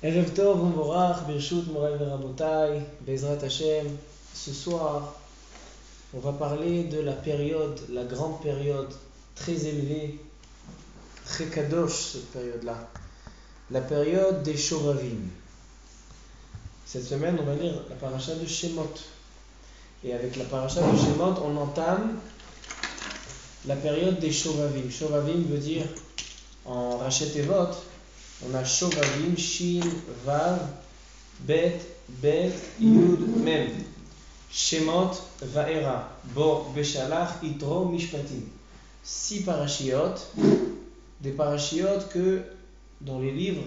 Erev Tov Umorach, Birshut Moray Verabotai, Bezrat Hashem. Ce soir, on va parler de la période, la grande période, très élevée, très kadosh cette période-là, la période des Shovavim. Cette semaine, on va lire la paracha de Shemot. Et avec la paracha de Shemot, on entame la période des Shovavim. Shovavim veut dire, en Rachet Evot, on a Shovavim, Shin, Vav, Bet, Bet, Yud, Mem. Shemot, Vaera, Bo, Beshalach, Itro, Mishpatim. 6 parashiot, des parashiot que dans les livres,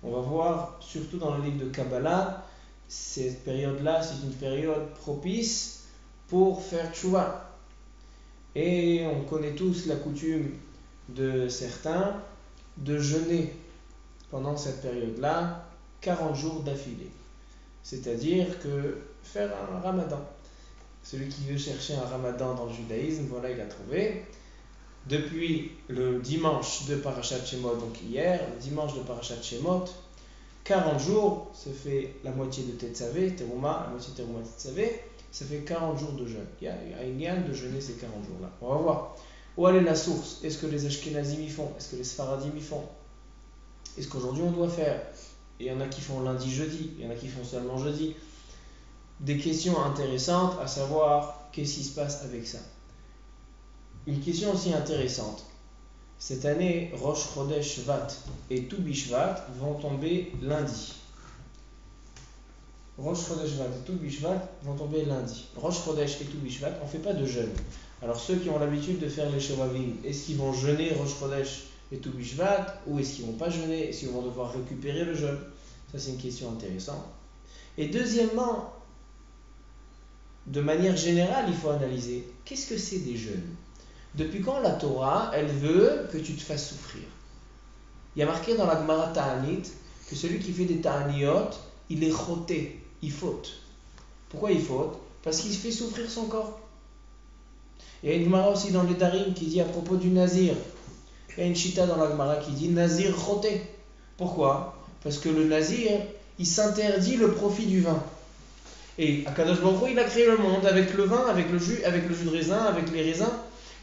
on va voir, surtout dans le livre de Kabbalah, cette période-là, c'est une période propice pour faire tchouva. Et on connaît tous la coutume de certains de jeûner pendant cette période-là 40 jours d'affilée. C'est-à-dire que faire un ramadan. Celui qui veut chercher un ramadan dans le judaïsme, voilà, il a trouvé. Depuis le dimanche de Parashat Shemot, donc hier, le dimanche de Parashat Shemot, 40 jours, ça fait la moitié de Tetzavé, Teruma, la moitié de Teruma Tetzavé, ça fait 40 jours de jeûne. Il y a une yann de jeûner ces 40 jours-là. On va voir. Où est la source? Est-ce que les Ashkenazim y font? Est-ce que les Sfaradim y font? Est-ce qu'aujourd'hui on doit faire? Il y en a qui font lundi, jeudi, il y en a qui font seulement jeudi. Des questions intéressantes à savoir qu'est-ce qui se passe avec ça. Une question aussi intéressante. Cette année, Rosh Chodesh Shvat et Tu Bishvat vont tomber lundi. Rosh Chodesh Shvat et Tu Bishvat vont tomber lundi. Rosh Chodesh et Tu Bishvat, on ne fait pas de jeûne. Alors ceux qui ont l'habitude de faire les Shovavim, est-ce qu'ils vont jeûner Rosh Chodesh et Tu Bishvat ou est-ce qu'ils ne vont pas jeûner? Est-ce qu'ils vont devoir récupérer le jeûne? Ça c'est une question intéressante. Et deuxièmement, de manière générale, il faut analyser qu'est-ce que c'est des jeûnes. Depuis quand la Torah, elle veut que tu te fasses souffrir? Il y a marqué dans la Gemara Ta'anit que celui qui fait des Ta'aniyot, il est choté, il faute. Pourquoi il faute? Parce qu'il fait souffrir son corps. Il y a une Gemara aussi dans les Darim qui dit à propos du Nazir, il y a une Shita dans la Gemara qui dit Nazir choté. Pourquoi? Parce que le Nazir, il s'interdit le profit du vin. Et Akadosh Baruch Hu, il a créé le monde avec le vin, avec le jus de raisin, avec les raisins.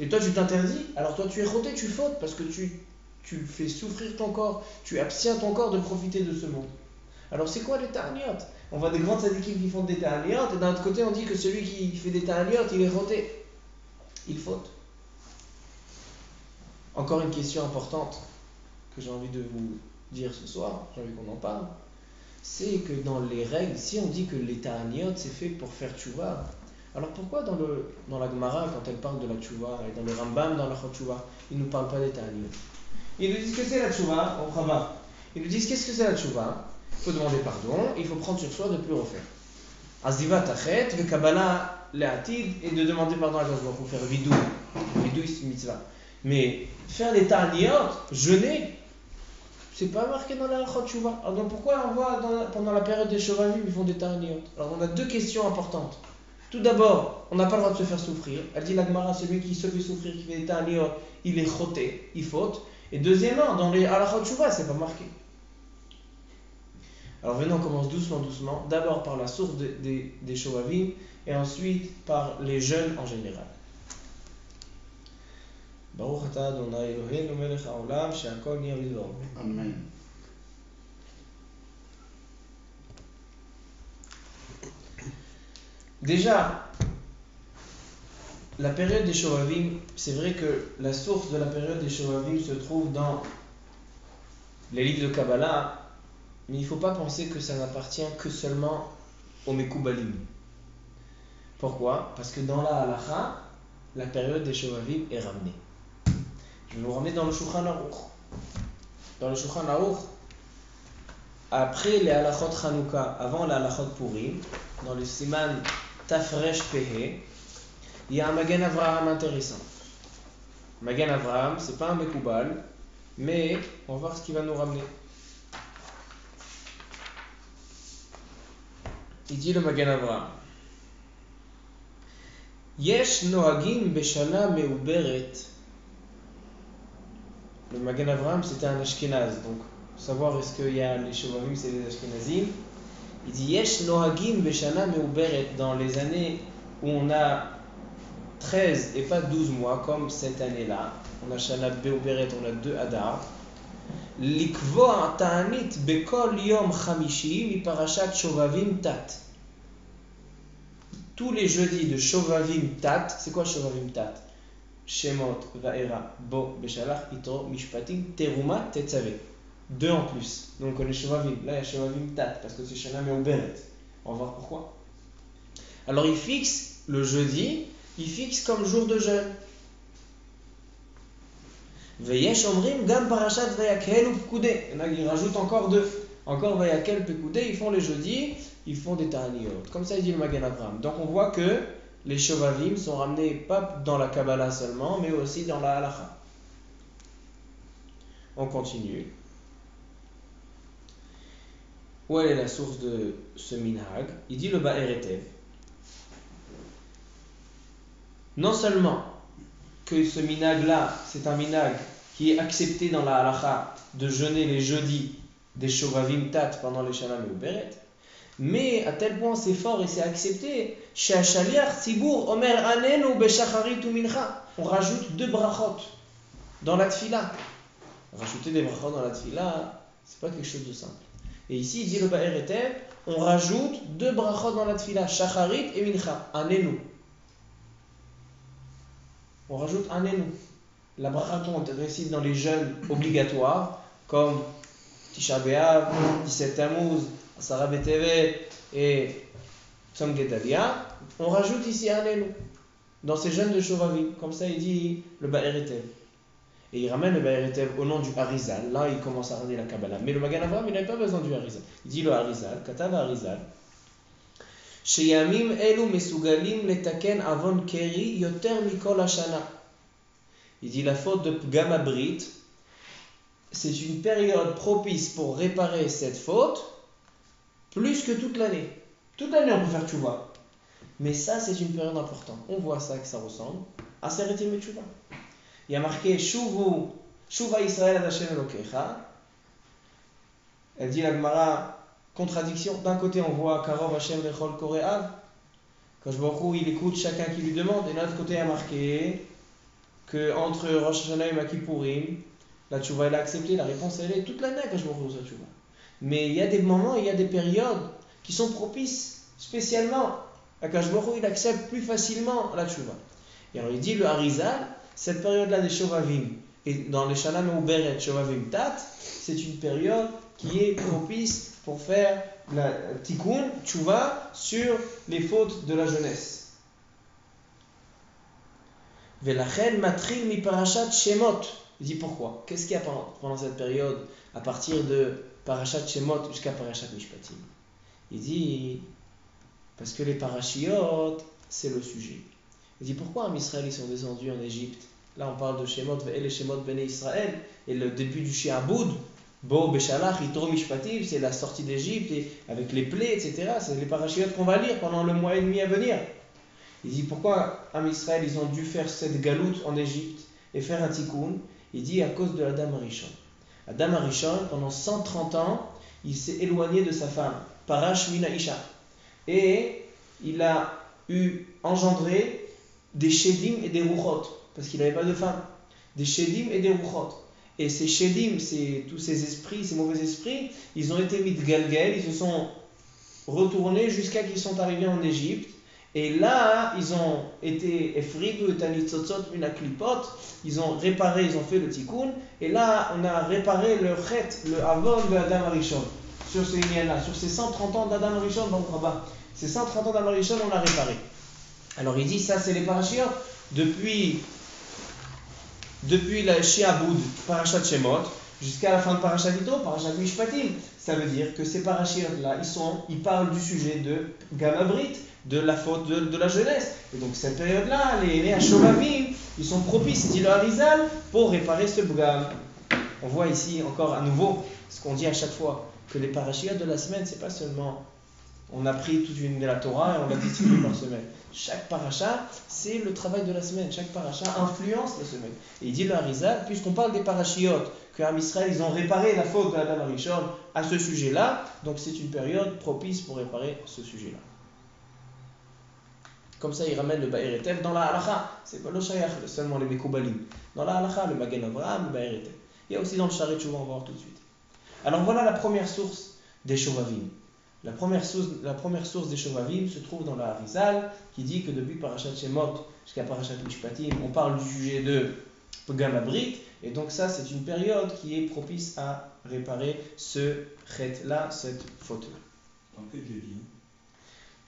Et toi, tu t'interdis. Alors toi, tu es choté, tu fautes parce que tu fais souffrir ton corps. Tu abstiens ton corps de profiter de ce monde. Alors c'est quoi les ta'aniyot? On voit des grands tzadikim qui font des ta'aniyot et d'un autre côté, on dit que celui qui fait des ta'aniyot, il est choté. Il faute. Encore une question importante que j'ai envie de vous dire ce soir, j'ai envie qu'on en parle. C'est que dans les règles, si on dit que les ta'aniyot c'est fait pour faire tchouva, alors pourquoi dans la Gemara, quand elle parle de la tchouva, et dans le Rambam, dans la Chot tchouva, ils ne nous parlent pas des ta'aniyot? Ils nous disent que c'est la tchouva, au Chava. Ils nous disent qu'est-ce que c'est la tchouva? Il faut demander pardon, il faut prendre sur soi de ne plus refaire. Azdiva tachet, le Kabbalah, le'atid, et de demander pardon à Dieu. Il faut faire vidou. Vidou, c'est une mitzvah. Mais faire les ta'aniyot, jeûner, c'est pas marqué dans la Chot Shuvah. Alors donc pourquoi on voit pendant la période des Shovavim, ils font des ta'aniyot? Alors on a deux questions importantes. Tout d'abord, on n'a pas le droit de se faire souffrir. Elle dit la Gemara, celui qui se fait souffrir, qui fait des ta'aniyot, il est choté, il faute. Et deuxièmement, dans les Halachot Shuvah, c'est pas marqué. Alors venons, on commence doucement. D'abord par la source des Shovavim et ensuite par les jeunes en général. Baruch atah Adonai Eloheinu melech haolam she'akol nהיה bidvaro. Amen. Déjà, la période des Shovavim, c'est vrai que la source de la période des Shovavim se trouve dans les livres de Kabbalah, mais il ne faut pas penser que ça n'appartient que seulement aux Mekoubalim. Pourquoi? Parce que dans la Halacha, la période des Shovavim est ramenée. Je vais vous ramener dans le Shulchan Aruch. Dans le Shulchan Aruch, après les Halachot Chanukah, avant les Halachot Purim, dans le Siman Tafresh Pehe, il y a un Magen Avraham intéressant. Magen Avraham, c'est pas un Mekoubal, mais on va voir ce qu'il va nous ramener. Il dit le Magen Avraham, Yesh nohagim beshana meuberet. Le Magen Avraham, c'était un Ashkenaz, donc savoir est-ce qu'il y a les Shovavim, c'est les Ashkenazim. Il dit Yesh Nohagim Beshana Meuberet, dans les années où on a 13 et pas 12 mois, comme cette année-là. On a Shana Meuberet, on a 2 Adar. Likvoa Ta'anit Bekol Yom Chamishi mi Parashat Shovavim Tat. Tous les jeudis de Shovavim Tat, c'est quoi Shovavim Tat? Shemot, Vaera, Bo, Beshalach, Itro, Mishpatim, Teruma, Tetzaveh. 2 en plus. Donc on est Shovavim. Là il y a Shovavim Tat parce que c'est Shana Meuberet. On va voir pourquoi. Alors il fixe le jeudi, il fixe comme jour de jeûne. Veyesh Omrim Gam Parashat Vayakel ou Pekudé. Il rajoute encore 2. Encore Vayakel, Pekudé, ils font les jeudis, ils font des Ta'aniot. Comme ça il dit le Magen Avraham. Donc on voit que les Shovavim sont ramenés pas dans la Kabbalah seulement, mais aussi dans la Halacha. On continue. Où est la source de ce minhag? Il dit le Ba'er Etev. Non seulement que ce minhag-là, c'est un minhag qui est accepté dans la halacha de jeûner les jeudis des Shovavim Tat pendant les Shana Meuberet, mais à tel point c'est fort et c'est accepté, chez Shaliach Tzibur Omer Anenu Beshacharit ou Mincha. On rajoute 2 brachot dans la tfila. Rajouter des brachot dans la tfila, c'est pas quelque chose de simple. Et ici, il dit le Ba'er Etev, on rajoute 2 brachot dans la tfila, Shacharit et Mincha, Anenu. On rajoute Anenu. La bracha qu'on récite dans les jeûnes obligatoires, comme Tisha B'Av, 17 Tammuz, Asara B'Tevet et Tzom Gedalia, on rajoute ici Anenu. Dans ces jeûnes de Shovavim, comme ça il dit le Ba'er Etev. Et il ramène le Ba'er Etev au nom du Harizal. Là, il commence à ramener la Kabbalah. Mais le Magen Avraham, il n'avait pas besoin du Harizal. Il dit le Harizal, Katav Harizal. Sheyamim elu mesugalim letaken avon keri yoter mikol hashana. Il dit la faute de Pgam Abrit, c'est une période propice pour réparer cette faute, plus que toute l'année. Toute l'année, on peut faire tchouva. Mais ça, c'est une période importante. On voit ça, que ça ressemble à Seret Yemei Tchouva. Il y a marqué Shuva Israël ad Hashem Elokecha. Elle dit la Gemara, contradiction. D'un côté, on voit Karov Hashem Lechol Kore'av. Quand je vois il écoute chacun qui lui demande. Et de l'autre côté, il y a marqué que entre Rosh Hashanah et Makipurim, la tchouva elle a accepté. La réponse elle est toute l'année que je vois sa tchouva. Mais il y a des moments, il y a des périodes qui sont propices spécialement. Akash Baruch Hu, il accepte plus facilement la tchouva. Et alors il dit le Harizal, cette période-là des Shovavim, et dans les Shana Meuberet Shovavim Tat, c'est une période qui est propice pour faire la tikkun, tchouva, sur les fautes de la jeunesse. Velachen matril mi parashat Shemot. Il dit pourquoi? Qu'est-ce qu'il y a pendant cette période, à partir de parashat Shemot jusqu'à parashat Mishpatim? Il dit parce que les parashiot, c'est le sujet. Il dit pourquoi en Israël ils sont descendus en Égypte? Là on parle de Shemot, et les Shemot Bnei Israël, et le début du Shi'abud, Bo Beshalach, Yitro Mishpatim, c'est la sortie d'Égypte, et avec les plaies, etc. C'est les parashiot qu'on va lire pendant le mois et demi à venir. Il dit pourquoi en Israël ils ont dû faire cette galoute en Égypte et faire un tikkun? Il dit à cause de Adam Arishon. Adam Arishon, pendant 130 ans, il s'est éloigné de sa femme, Parash Mina Isha. Et il a engendré des Shedim et des Ruchot, parce qu'il n'avait pas de femme. Des Shedim et des Ruchot. Et ces Shedim, tous ces esprits, ces mauvais esprits, ils ont été mis de Galgal, ils se sont retournés jusqu'à qu'ils sont arrivés en Égypte. Et là, ils ont été Efridu et Tanitzotzot Minaklipot, ils ont réparé, ils ont fait le tikkun, et là, on a réparé le chet, le avon de Adam Arishon, sur ce lien-là, sur ces 130 ans d'Adam Arishon, donc là-bas. Ces 130 ans d'Adam Arishon, on l'a réparé. Alors il dit, ça c'est les parashiot, depuis la Shi'abud, Parashat Shemot, jusqu'à la fin de Parashat Yitro, Parashat Mishpatim. Ça veut dire que ces parashiot-là, ils parlent du sujet de Gam Abrit, de la faute de la jeunesse. Et donc cette période-là, les Shovavim, ils sont propices, dit le Harizal, pour réparer ce bgam. On voit ici encore à nouveau ce qu'on dit à chaque fois, que les parashiot de la semaine, c'est pas seulement On a pris toute la Torah et on l'a distribuée par semaine. Chaque paracha, c'est le travail de la semaine. Chaque paracha influence la semaine. Et il dit le Harizal, puisqu'on parle des parachiotes, qu'en Israël, ils ont réparé la faute de Adam Arishon à ce sujet-là, donc c'est une période propice pour réparer ce sujet-là. Comme ça, il ramène le Ba'er Etev dans la Halacha. C'est pas le Shayach, seulement les Mekoubalim. Dans la Halacha, le Magen Avraham, le Ba'er Etev. Il y a aussi dans le Sharet Shuvah, on va voir tout de suite. Alors voilà la première source des Shovavim. La première source des Shovavim se trouve dans la Harizal, qui dit que depuis Parashat Shemot jusqu'à Parashat Mishpatim, on parle du sujet de Pegam Abrit, et donc ça, c'est une période qui est propice à réparer ce chet-là, cette faute-là. En quel jeudi?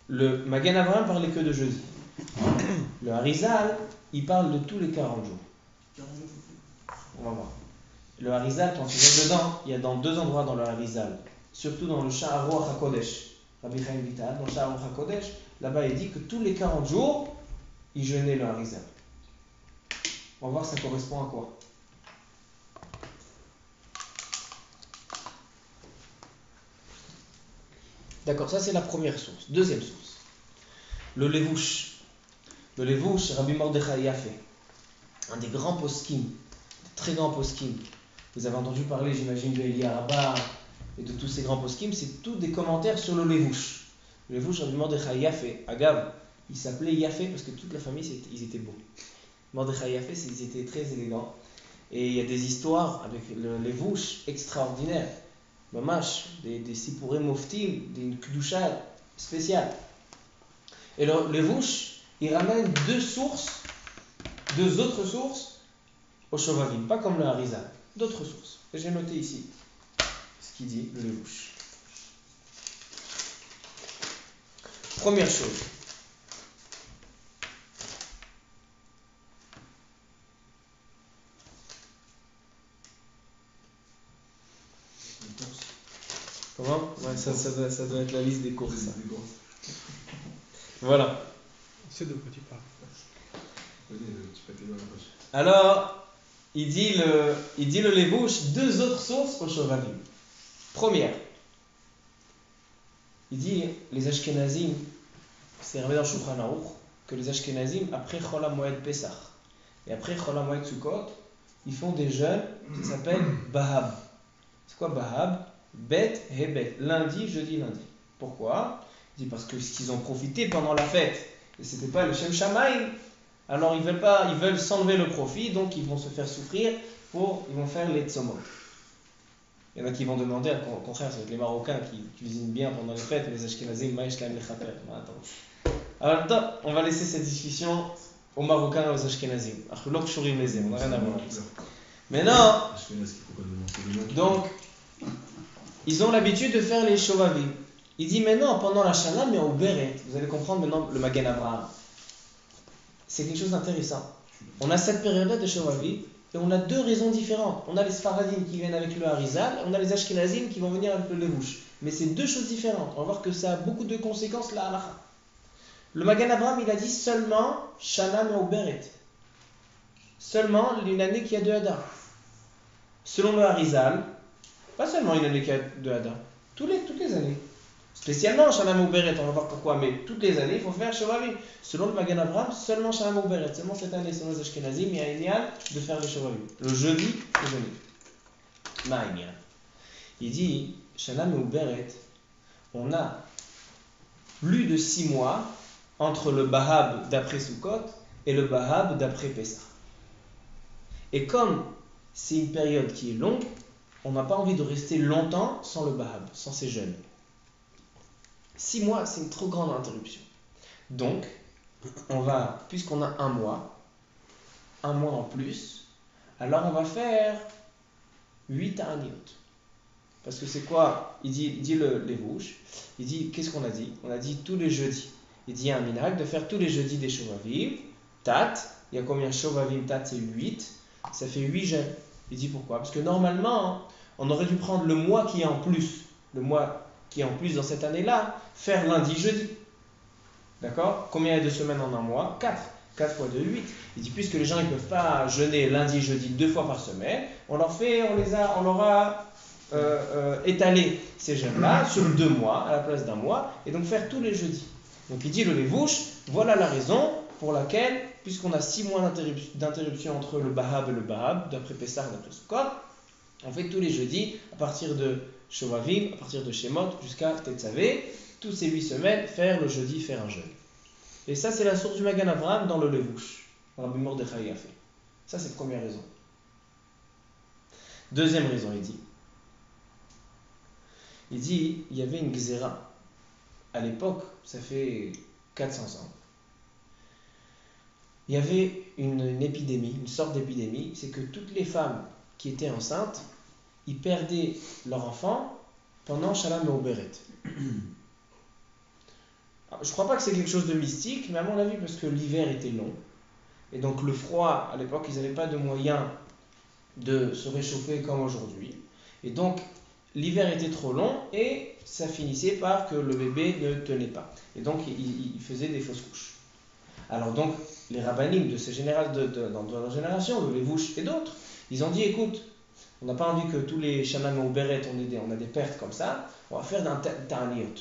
Le Magen Avraham parlait que de jeudi. Le Harizal, il parle de tous les 40 jours. 40 jours. On va voir. Le Harizal, quand tu vas dedans, il y a dans 2 endroits dans le Harizal, surtout dans le Sha'ar Ruach HaKodesh, Rabbi Chaim Vital, dans le Sha'ar Ruach HaKodesh, là-bas il dit que tous les 40 jours, il jeûnait le Harizal. On va voir ça correspond à quoi. D'accord, ça c'est la première source. Deuxième source, le Levouche. Le Levouche, Rabbi Mordechai Yafé, un des grands poskim, très grands poskim. Vous avez entendu parler, j'imagine, de Eli Araba et de tous ces grands poskim, c'est tous des commentaires sur le Levouche. Le Levouche, Rabbi Mordechai Yafé, Agav, il s'appelait Yafé parce que toute la famille, ils étaient beaux. Mordechai Yafé, ils étaient très élégants. Et il y a des histoires avec le Levouche extraordinaires. Mamash, des Sipuré Moftim, des Kdusha spéciales. Et le Levouche, il ramène deux autres sources au Shovavim, pas comme le Harizal, d'autres sources. Et j'ai noté ici ce qu'il dit, le Levouche. Première chose. Comment? Ouais, ça doit être la liste des courses. Ça. Voilà. C'est de quoi tu parles. Alors, il dit le Levouche, deux autres sources au Shovavim. Première, il dit les Ashkenazim, c'est ramené dans Shulchan Aruch, que les Ashkenazim, après Chol HaMoed Pesach et après Chol HaMoed Sukkot, ils font des jeûnes qui s'appellent Bahab. C'est quoi Bahab? Bet et Bet, lundi, jeudi, lundi. Pourquoi? Il dit parce que qu'ils ont profité pendant la fête, et c'était pas le Shem Shamaim, alors ils veulent s'enlever le profit, donc ils vont se faire souffrir, ils vont faire les tsomot. Il y en a qui vont demander, au contraire, c'est les Marocains qui cuisinent bien pendant les fêtes, les Ashkenazim, Maïch Laim Lechaper. Alors, on va laisser cette discussion aux Marocains et aux Ashkenazim. On n'a rien à voir avec ça. Maintenant, donc, ils ont l'habitude de faire les Shovavim. Il dit maintenant, pendant la Shana, mais au Beret, vous allez comprendre maintenant le Magen Avraham. C'est quelque chose d'intéressant. On a cette période-là de Shovavim, et on a deux raisons différentes. On a les Sfaradim qui viennent avec le Harizal, on a les Ashkenazim qui vont venir avec le Levouche. Mais c'est deux choses différentes. On va voir que ça a beaucoup de conséquences là à la fin. Le Magen Avraham, il a dit seulement Shana Me'uberet. Seulement une année qui a 2 Hadar. Selon le Harizal, pas seulement une année qui a 2 Hadar, toutes les années. Spécialement Shana Me'uberet, on va voir pourquoi, mais toutes les années, il faut faire Shovavim. Selon le Magen Avraham, seulement Shana Me'uberet, seulement cette année, selon les Ashkenazim, il y a un idéal de faire les Shovavim. Le jeudi, le jeudi. Ma'inyan. Il dit, Shana Me'uberet, on a plus de 6 mois entre le Bahab d'après Sukkot et le Bahab d'après Pessah. Et comme c'est une période qui est longue, on n'a pas envie de rester longtemps sans le Bahab, sans ces jeûnes. 6 mois, c'est une trop grande interruption. Donc, puisqu'on a un mois en plus, alors on va faire 8 ta'aniyot. Parce que c'est quoi? Il dit le Levouche, il dit, qu'est-ce qu'on a dit? On a dit tous les jeudis. Il dit un minhag de faire tous les jeudis des Shovavim, Tat, il y a combien Shovavim, Tat, c'est 8, ça fait 8 jeûnes. Il dit pourquoi? Parce que normalement, on aurait dû prendre le mois qui est en plus dans cette année-là, faire lundi, jeudi. D'accord? Combien il y a de semaines en un mois? 4. 4 fois 2, 8. Il dit, puisque les gens ne peuvent pas jeûner lundi, jeudi 2 fois par semaine, on leur a étaler ces jeûnes-là sur 2 mois à la place d'un mois et donc faire tous les jeudis. Donc il dit le Levouche, voilà la raison pour laquelle, puisqu'on a 6 mois d'interruption entre le Bahab et le Bahab, d'après Pessah, d'après Sukkot, on fait tous les jeudis à partir de Shovavim, à partir de Shemot jusqu'à Tetzavé, toutes ces 8 semaines, faire le jeudi, faire un jeûne. Et ça, c'est la source du Magan Avraham dans le Levouche. Rabbi Mordechai a fait. Ça, c'est la première raison. Deuxième raison, il dit, il y avait une gzéra. À l'époque, ça fait 400 ans. Il y avait une épidémie, une sorte d'épidémie, c'est que toutes les femmes qui étaient enceintes, ils perdaient leur enfant pendant Shalom Me'oberet. Je ne crois pas que c'est quelque chose de mystique, mais à mon avis, parce que l'hiver était long. Et donc le froid, à l'époque, ils n'avaient pas de moyen de se réchauffer comme aujourd'hui. Et donc, l'hiver était trop long et ça finissait par que le bébé ne tenait pas. Et donc, il faisait des fausses couches. Alors donc, les rabbinim de dans leur génération, le Levouche et d'autres, ils ont dit, écoute, on n'a pas envie que tous les Shanam ou Beret, on a des pertes comme ça, on va faire d'un ta'aniot.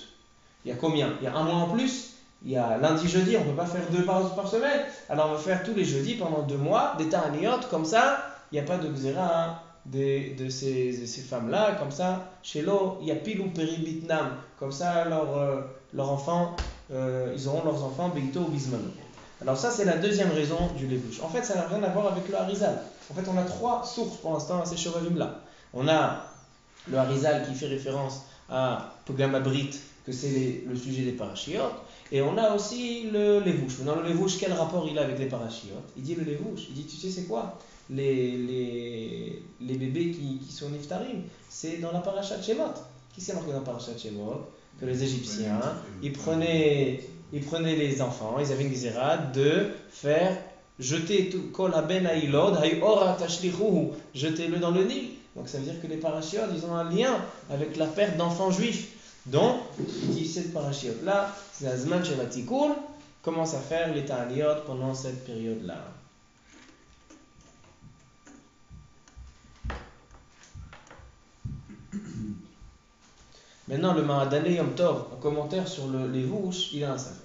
Il y a combien? Il y a un mois en plus. Il y a lundi, jeudi, on ne peut pas faire 2 par semaine. Alors on va faire tous les jeudis pendant 2 mois des ta'aniot, comme ça, il n'y a pas de xéra de ces femmes-là, comme ça, chez l'eau, il y a pilou peribitnam, comme ça, leurs enfants, ils auront leurs enfants beito ou bismano. Alors ça, c'est la deuxième raison du Levouche. En fait, ça n'a rien à voir avec le Harizal. En fait, on a 3 sources pour l'instant à ces Shovavim-là. On a le Harizal qui fait référence à Pogam Abrit, que c'est le sujet des parachiotes, et on a aussi le Levouche. Maintenant, le Levouche, quel rapport il a avec les parachiotes? Il dit le Levouche, il dit, tu sais c'est quoi? Les bébés qui sont niftarim, c'est dans la paracha de Shemot. Qui c'est marqué dans la paracha de Shemot? Que les Égyptiens, ils prenaient les enfants, ils avaient une xéra de faire jeter kol haben haïlod, haïora tashlichuhu, jetez-le dans le Nil. Donc ça veut dire que les parachiotes, ils ont un lien avec la perte d'enfants juifs. Donc, il dit cette parachiote-là, c'est Azman Shevatikoun, commence à faire les ta'aniot pendant cette période-là. Maintenant, le Mahadaneh Yom Tov, en commentaire sur les Levouche, il a un safek.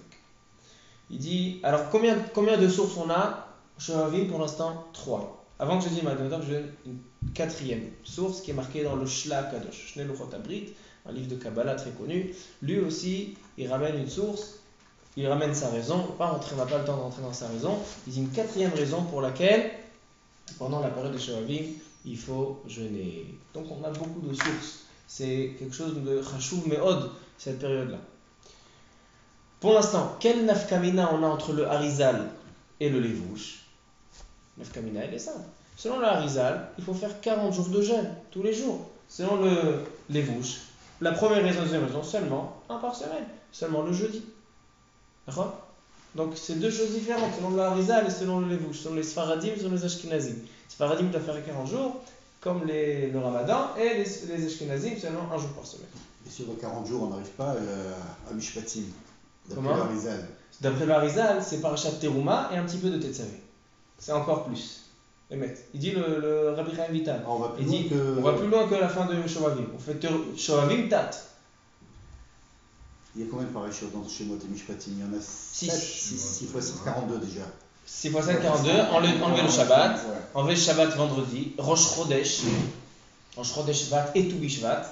Il dit, alors combien de sources on a? Shovavim pour l'instant 3. Avant que je dise Mahadaneh Yom Tov, je donne une 4e source qui est marquée dans le Shla Kadosh, Shnei Luchot Abrit, un livre de Kabbalah très connu. Lui aussi, il ramène une source, il ramène sa raison. On n'a pas le temps de rentrer dans sa raison. Il dit une 4e raison pour laquelle, pendant la période de Shovavim, il faut jeûner. Donc on a beaucoup de sources. C'est quelque chose de chashuv me'od, cette période-là. Pour l'instant, quel nafkamina on a entre le Harizal et le Levouche? Nafkamina, elle est simple. Selon le Harizal, il faut faire 40 jours de jeûne, tous les jours. Selon le Levouche, la première raison, deuxième raison, seulement un par semaine, seulement le jeudi. D'accord? Donc c'est 2 choses différentes, selon le Harizal et selon le Levouche, selon les Sfaradim et selon les Ashkenazim. Les Sfaradim doivent faire 40 jours, comme le Ramadan, et les Ashkenazim seulement 1 jour par semaine. Et sur les 40 jours, on n'arrive pas à Mishpatim, d'après Comment? le Harizal. D'après le Harizal, c'est Parashat Teruma et un petit peu de Tetzavé. C'est encore plus. Il dit le Rabbi Chaim Vital. On va plus Il loin dit, que... on va plus loin que la fin de Shovavim. On fait Shovavim Tat. Il y a combien de parachutes dans Shemot et Mishpatim? Il y en a 6 fois 7, 42 déjà. 6 fois 7, 42. Enlever le Shabbat. Ouais. Enlever le Shabbat vendredi. Rosh Chodesh. Rosh Chodesh Shvat et Toubi Shvat.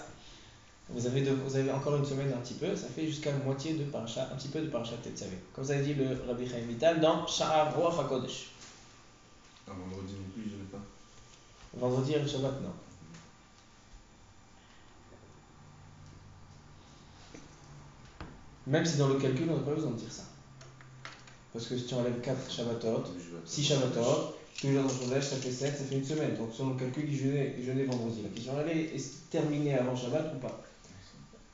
Vous avez encore une semaine un petit peu. Ça fait jusqu'à la moitié de Parashat, un petit peu de Parashat Tetzavé. Comme ça dit le Rabbi Chaim Vital dans Sha'ar Ruach HaKodesh. Un vendredi non plus, je n'ai pas. Vendredi et le Shabbat, non. Même si dans le calcul, on n'a pas besoin de dire ça. Parce que si tu enlèves 4 Shabbatot, 6 Shabbatot, tous les jours dans le Chodesh, ça fait 7, ça fait une semaine. Donc selon le calcul, il jeûnait vendredi. La question elle est terminée avant Shabbat ou pas?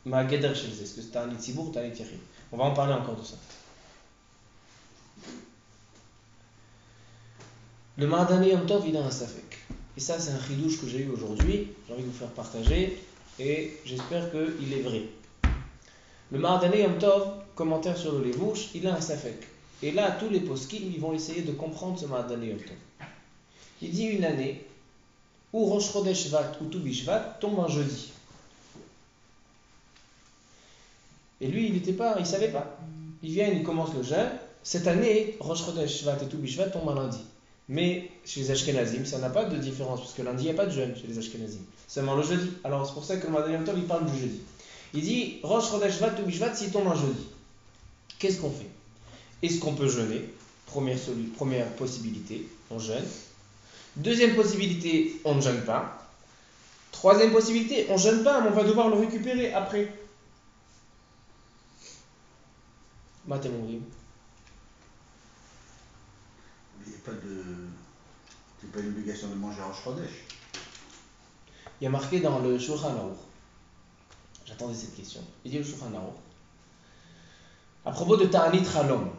Ma Geder Shelze, est-ce que c'est un Itzibour ou un Ityachim? On va en parler encore de ça. Le Mahadaneh Yom Tov, il a un safek. Et ça, c'est un chidouche que j'ai eu aujourd'hui. J'ai envie de vous faire partager. Et j'espère qu'il est vrai. Le Mahadaneh Yom Tov, commentaire sur le Levouche, il a un safek. Et là, tous les poskim, ils vont essayer de comprendre ce Mahadaneh Yom Tov. Il dit une année, ou Rosh Chodesh Shvat ou Tu Bishvat tombe un jeudi. Et lui, il savait pas. Il vient, il commence le jeûne. Cette année, Rosh Chodesh Shvat et Tu Bishvat tombent un lundi. Mais chez les Ashkenazim, ça n'a pas de différence, parce que lundi, il n'y a pas de jeûne chez les Ashkenazim. Seulement le jeudi. Alors c'est pour ça que le Madame Tov, il parle du jeudi. Il dit, Rosh Chodesh Shvat, Tu Bishvat, s'il tombe un jeudi, qu'est-ce qu'on fait? Est-ce qu'on peut jeûner? Première possibilité, on jeûne. Deuxième possibilité, on ne jeûne pas. Troisième possibilité, on ne jeûne pas, mais on va devoir le récupérer après. Matémorim. Il n'y a pas de. C'est pas une obligation de manger Rosh Chodesh. Il y a marqué dans le Shulchan Aruch. J'attendais cette question. Il dit le Shulchan Aruch. À propos de Ta'anit Halom,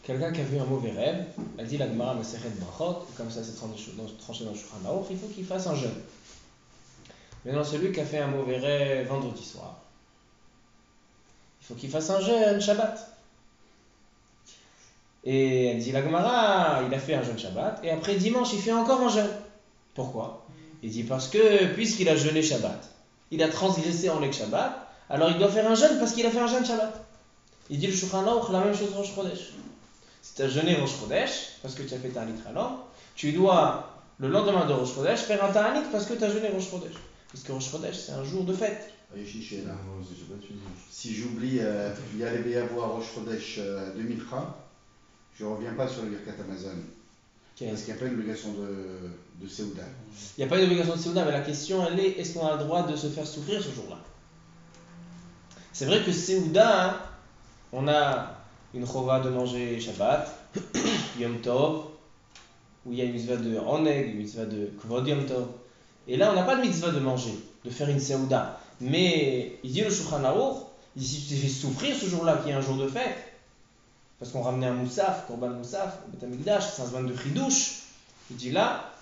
quelqu'un qui a vu un mauvais rêve, elle dit la Gemara Masechet Brachot, comme ça c'est tranché dans le Shulchan Aruch, il faut qu'il fasse un jeûne. Maintenant, celui qui a fait un mauvais rêve vendredi soir, il faut qu'il fasse un jeûne Shabbat. Et elle dit la Gemara, il a fait un jeûne Shabbat, et après dimanche, il fait encore un jeûne. Pourquoi? Il dit parce que, puisqu'il a jeûné Shabbat, il a transgressé en Lek Shabbat, alors il doit faire un jeûne parce qu'il a fait un jeûne Shabbat. Il dit le Shulchan Aruch, la même chose Rosh Chodesh. Si tu as jeûné Rosh Chodesh, parce que tu as fait Ta'anit Halom, tu dois, le lendemain de Rosh Chodesh, faire un Ta'anit parce que tu as jeûné Rosh Chodesh. Parce que Rosh Chodesh, c'est un jour de fête. Si j'oublie, il y allait y avoir Rosh Chodesh 2003, je ne reviens pas sur le Birkat Amazon. Parce qu'il n'y a pas une obligation de Seouda. Il n'y a pas une obligation de Seouda, mais la question elle est, est-ce qu'on a le droit de se faire souffrir ce jour-là? C'est vrai que Seouda, hein, on a une chova de manger Shabbat, Yom Tov, où il y a une mitzvah de Oneg, une mitzvah de Kvod Yom Tov. Et là, on n'a pas de mitzvah de manger, de faire une Seouda. Mais il dit le Shulchan Aruch, il dit si tu te fais souffrir ce jour-là, qui est un jour de fête, parce qu'on ramenait un moussaf, Korban Moussaf, au Bet Amikdash, c'est un zman de Chidouche. Il dit là,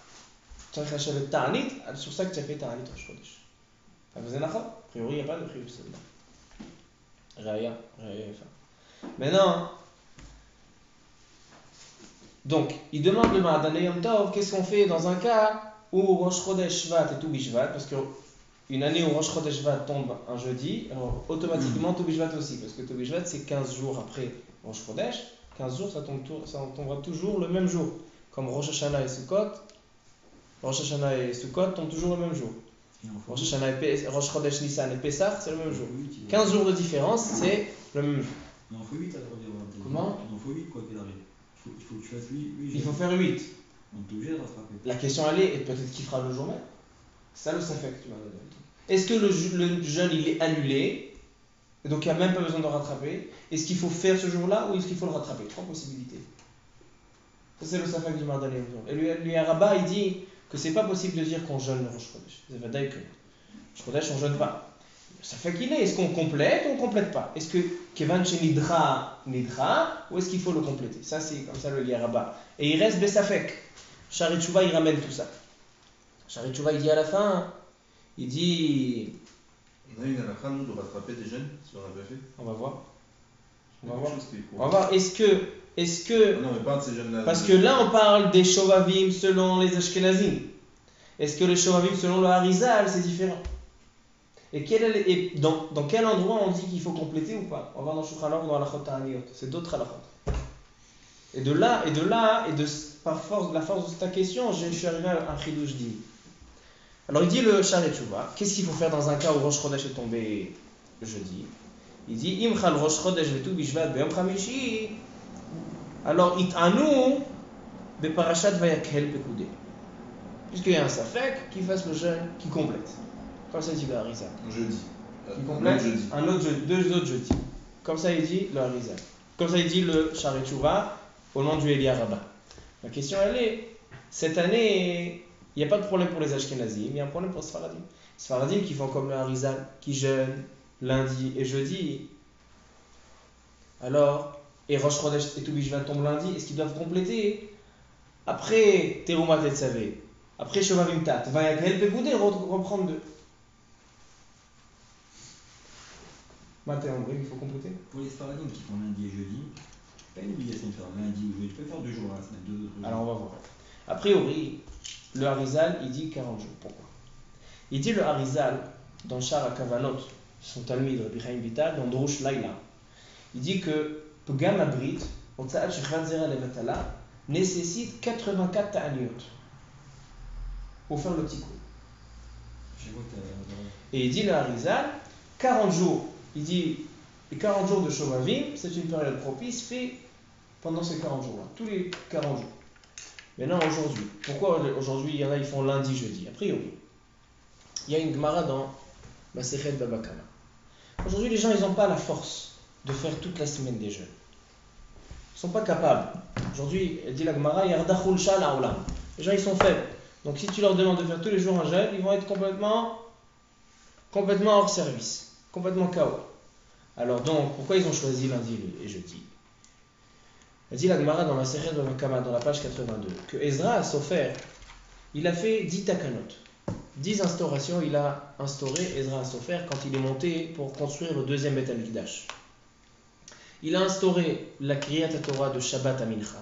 tu as fait le Ta'anit, c'est sur ça que tu as fait Ta'anit Rosh Chodesh. Ça faisait nachon? A priori, il n'y a pas de Chidouche Seouda. Raya. Maintenant, donc, il demande le Ma'adan Yom Tov, qu'est-ce qu'on fait dans un cas où Rosh Chodesh Shvat et Tu Bishvat, parce qu'une année où Rosh Chodesh Shvat tombe un jeudi, alors automatiquement Tu Bishvat aussi, parce que Tu Bishvat c'est 15 jours après Rosh Chodesh, 15 jours ça tombera toujours le même jour, comme Rosh Hashanah et Sukkot, tombent toujours le même jour. Rosh Chodesh Nissan et Pessah, c'est le même jour. 15 jours de différence, c'est le même jour. Il en faut 8 à la Comment? Il en faut 8 quoi qu'il arrive. Il faut que tu fasses 8. Il faut faire 8. Donc tu es obligé de rattraper. La question elle est, et peut-être qu'il fera le jour même. C'est ça le safek que tu m'as donné. Est-ce que le jeûne il est annulé, et donc il n'y a même pas besoin de rattraper? Est-ce qu'il faut faire ce jour-là ou est-ce qu'il faut le rattraper? Trois possibilités. Ça c'est le safek du Mardan. Et lui Rabat il dit que c'est pas possible de dire qu'on jeûne le Rosh Chodesh. C'est vrai que Rosh Chodesh on jeûne pas. Ça fait qu'il est. Est-ce qu'on complète ou on complète pas? Est-ce que Kevan chez Nidra, ou est-ce qu'il faut le compléter? Ça c'est comme ça le Rabat. Et il reste Besafek. Shari Tshuva il ramène tout ça. Shari Tshuva il dit à la fin, il dit. On a une halakha nous de rattraper des jeunes si on l'avait fait. On va voir. On va voir. Est-ce que non mais pas de ces jeunes là. Parce que là on parle des Shovavim selon les Ashkenazim. Est-ce que les Shovavim selon le Harizal c'est différent? Et dans quel endroit on dit qu'il faut compléter ou pas? On va voir dans Shulchan Aruch ou dans la Halachot Ta'aniyot. C'est d'autres halachot. Et de là, par la force de ta question, je suis arrivé à un chidouche d'Imi. Alors il dit le Shari Tshuva, qu'est-ce qu'il faut faire dans un cas où Rosh Chodesh est tombé jeudi? Il dit Im chal Rosh Chodesh vetu bishvat b'yom chamishi, alors it'anu beparashat vayakhel pekudé. Puisqu'il y a un safek, qu'il fasse le jeûne, qui complète. Comme ça il dit le Harizal. Jeudi. Qui complète un autre jeudi, deux autres jeudis. Comme ça il dit le Harizal. Comme ça il dit le Shari Tshuva au nom du Elia Rabbah. La question elle est, cette année, il n'y a pas de problème pour les Ashkenazim, il y a un problème pour les Sfaradim. Les Sfaradim qui font comme le Harizal, qui jeûnent lundi et jeudi. Alors, et Rosh Chodesh et Tu Bishvat tombent lundi, est-ce qu'ils doivent compléter? Après Teruma Tetzavé, après Shovavim Tat, Vayakhel Pekudé, reprendre deux. Maintenant, il faut compléter. Pour les Sfaradim qui font lundi et jeudi, pas une obligation de faire lundi ou jeudi. Tu peux faire 2 jours à la semaine, 2 autres jours. Alors on va voir. A priori, le Harizal, il dit 40 jours. Pourquoi? Il dit le Harizal, dans Shara Kavanot, son Talmid, Rabbi Chaim Vital, dans Drush Laila, il dit que Pgam Abrit, Otsa'at Shechvat Zera Levatala, nécessite 84 ta'aniyot pour faire le tikkun. Je vois que Et il dit le Harizal, 40 jours, il dit, les 40 jours de Shovavim, c'est une période propice, fait pendant ces 40 jours-là, tous les 40 jours. Maintenant, aujourd'hui, pourquoi aujourd'hui, il y en a, ils font lundi, jeudi? A priori, il y a une Gemara dans Masechet Baba Kama. Aujourd'hui, les gens, ils n'ont pas la force de faire toute la semaine des jeûnes. Ils ne sont pas capables. Aujourd'hui, dit la Gemara, Yardachul Shal Aolam. Les gens, ils sont faibles. Donc, si tu leur demandes de faire tous les jours un jeûne, ils vont être complètement hors service, complètement KO. Alors donc, pourquoi ils ont choisi lundi et jeudi? Elle dit la Gemara dans la Masechet Baba Kama, dans la page 82, que Ezra a Sofer, il a fait 10 takanot. 10 instaurations, il a instauré Ezra Sofer quand il est monté pour construire le deuxième Beth Amikdash. Il a instauré la Kriyat Torah de Shabbat à Mincha.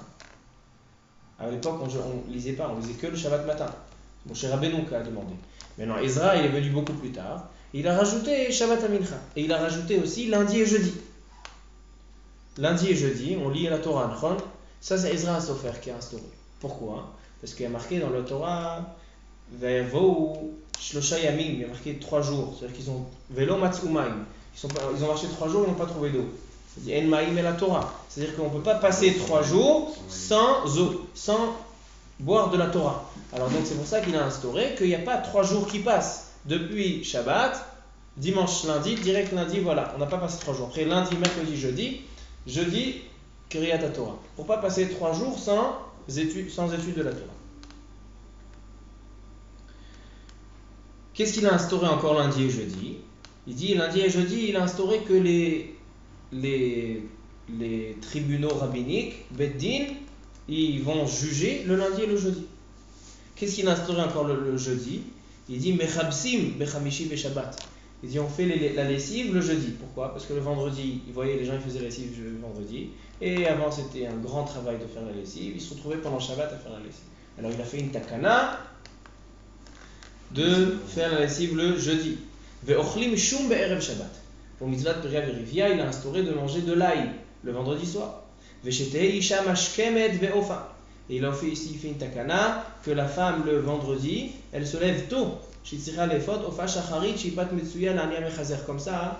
À l'époque, on ne lisait pas, on lisait que le Shabbat matin. Moshe Rabbeinu a demandé. Maintenant, Ezra, il est venu beaucoup plus tard. Il a rajouté Shabbat à Mincha. Et il a rajouté aussi lundi et jeudi. Lundi et jeudi, on lit la Torah. Ça, c'est Ezra Sofer qui a instauré. Pourquoi? Parce qu'il y a marqué dans la Torah Ve'yavou Shlosha Yamim, il y a marqué 3 jours. C'est-à-dire qu'ils ont Velo Matzu Maim. Ils ont marché 3 jours, ils n'ont pas trouvé d'eau. C'est-à-dire En Maim et la Torah. C'est-à-dire qu'on ne peut pas passer 3 jours sans eau, sans boire de la Torah. Alors donc c'est pour ça qu'il a instauré qu'il n'y a pas 3 jours qui passent depuis Shabbat, dimanche, lundi, direct lundi, voilà. On n'a pas passé 3 jours. Après lundi, mercredi, jeudi, Kriyat Torah. Pour ne pas passer 3 jours sans étude de la Torah. Qu'est-ce qu'il a instauré encore lundi et jeudi? Il dit lundi et jeudi, il a instauré que les tribunaux rabbiniques, Beddin, ils vont juger le lundi et le jeudi. Qu'est-ce qu'il a instauré encore le jeudi? Il dit Mechabsim, Bechamishi, Beshabbat. Il dit on fait la lessive le jeudi. Pourquoi? Parce que le vendredi, vous voyez, les gens ils faisaient la lessive le vendredi. Et avant, c'était un grand travail de faire la lessive. Ils se retrouvaient pendant Shabbat à faire la lessive. Alors il a fait une takana de faire la lessive le jeudi. Ve'ochlim shum be'erev Shabbat. Pour mitzvat Peria Verivia, il a instauré de manger de l'ail le vendredi soir. Ve'shetei isha mashkemet ve'ofa. Et il a fait ici, il fait une takana que la femme le vendredi, elle se lève tôt. Shitzira lefot ofa shacharit shipat metsuya l'ania mechazer. Comme ça, hein,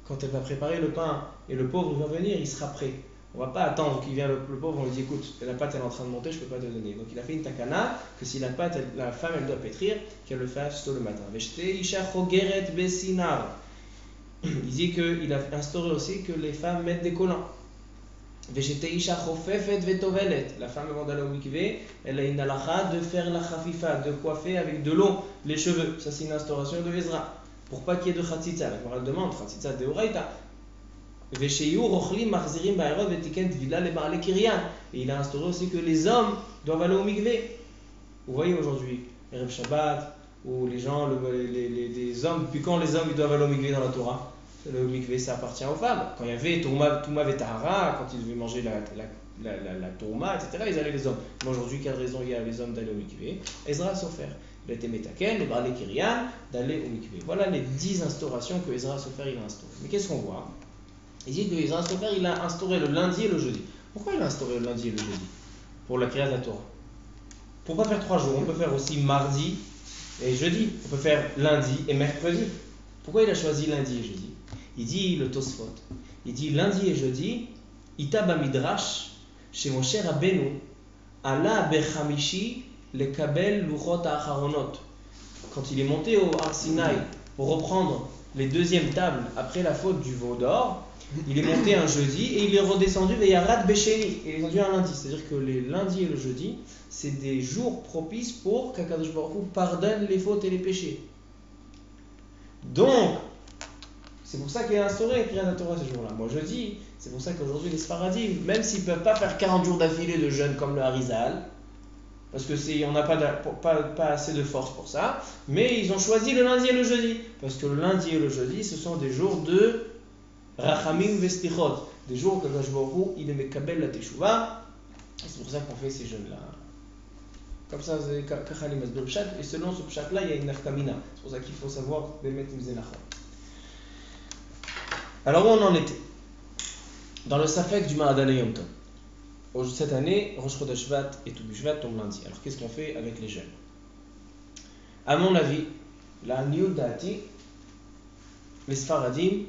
quand elle va préparer le pain et le pauvre va venir, il sera prêt. On ne va pas attendre qu'il vienne le pauvre, on lui dit écoute, la pâte elle est en train de monter, je ne peux pas te donner. Donc il a fait une takana que si la pâte, la femme elle doit pétrir, qu'elle le fasse tôt le matin. Il dit qu'il a instauré aussi que les femmes mettent des collants. La femme avant d'aller au mikvé, elle a une halakha de faire la khafifa, de coiffer avec de l'eau les cheveux. Ça c'est une instauration de Ezra. Pour pas qu'il y ait de khatzitza. La Gemara demande, khatzitza de Horaïta. Et il a instauré aussi que les hommes doivent aller au mikvé. Vous voyez aujourd'hui, Erev Shabbat, où les gens, les hommes, puis quand les hommes ils doivent aller au mikvé dans la Torah, le mikvé ça appartient aux femmes. Quand il y avait Touma Vetahara, quand ils devaient manger la Touma, etc., ils allaient les hommes. Mais aujourd'hui, quelle raison il y a les hommes d'aller au mikvé? Ezra a souffert. Il a été métaken, le Barlé Kirian, d'aller au mikvé. Voilà les 10 instaurations que Ezra a souffert, il a instauré. Mais qu'est-ce qu'on voit? Il dit que Ezra a souffert, il a instauré le lundi et le jeudi. Pourquoi il a instauré le lundi et le jeudi? Pour la Kriyat Torah. Pour ne pas faire 3 jours, on peut faire aussi mardi et jeudi. On peut faire lundi et mercredi. Pourquoi il a choisi lundi et jeudi? Il dit le Tosfot. Il dit lundi et jeudi, Itaba Midrash, chez Moshe Rabbeinu, Allah Bechamishi, le Kabel Luchot Acharonot. Quand il est monté au Har Sinaï pour reprendre les deuxièmes tables après la faute du veau d'or, il est monté un jeudi et il est redescendu vers Yarad Besheni. Il est descendu un lundi. C'est-à-dire que les lundis et le jeudi, c'est des jours propices pour qu'Akadosh Baruch Hu pardonne les fautes et les péchés. Donc, c'est pour ça qu'il a instauré la Kriyat Torah ce jour-là. Moi je dis, c'est pour ça qu'aujourd'hui les Sfaradim, même s'ils ne peuvent pas faire 40 jours d'affilée de jeûne comme le Harizal, parce qu'on n'a pas assez de force pour ça, mais ils ont choisi le lundi et le jeudi. Parce que le lundi et le jeudi, ce sont des jours de Rachamim Vestichot, des jours que Akadosh Baruch Hu, il est Mekabel la Teshuvah, et c'est pour ça qu'on fait ces jeûnes-là. Comme ça, c'est Kachalim Asbel Pshat, et selon ce Pshat-là, il y a une nafkamina. C'est pour ça qu'il faut savoir Bemet Mzenachon. Alors, où on en était? Dans le Safek du Ma'adan Yom Tov. Cette année, Rosh Chodesh Shvat et Toub Shvat tombent lundi. Alors, qu'est-ce qu'on fait avec les jeunes? À mon avis, la Niud Dati, les Sfaradim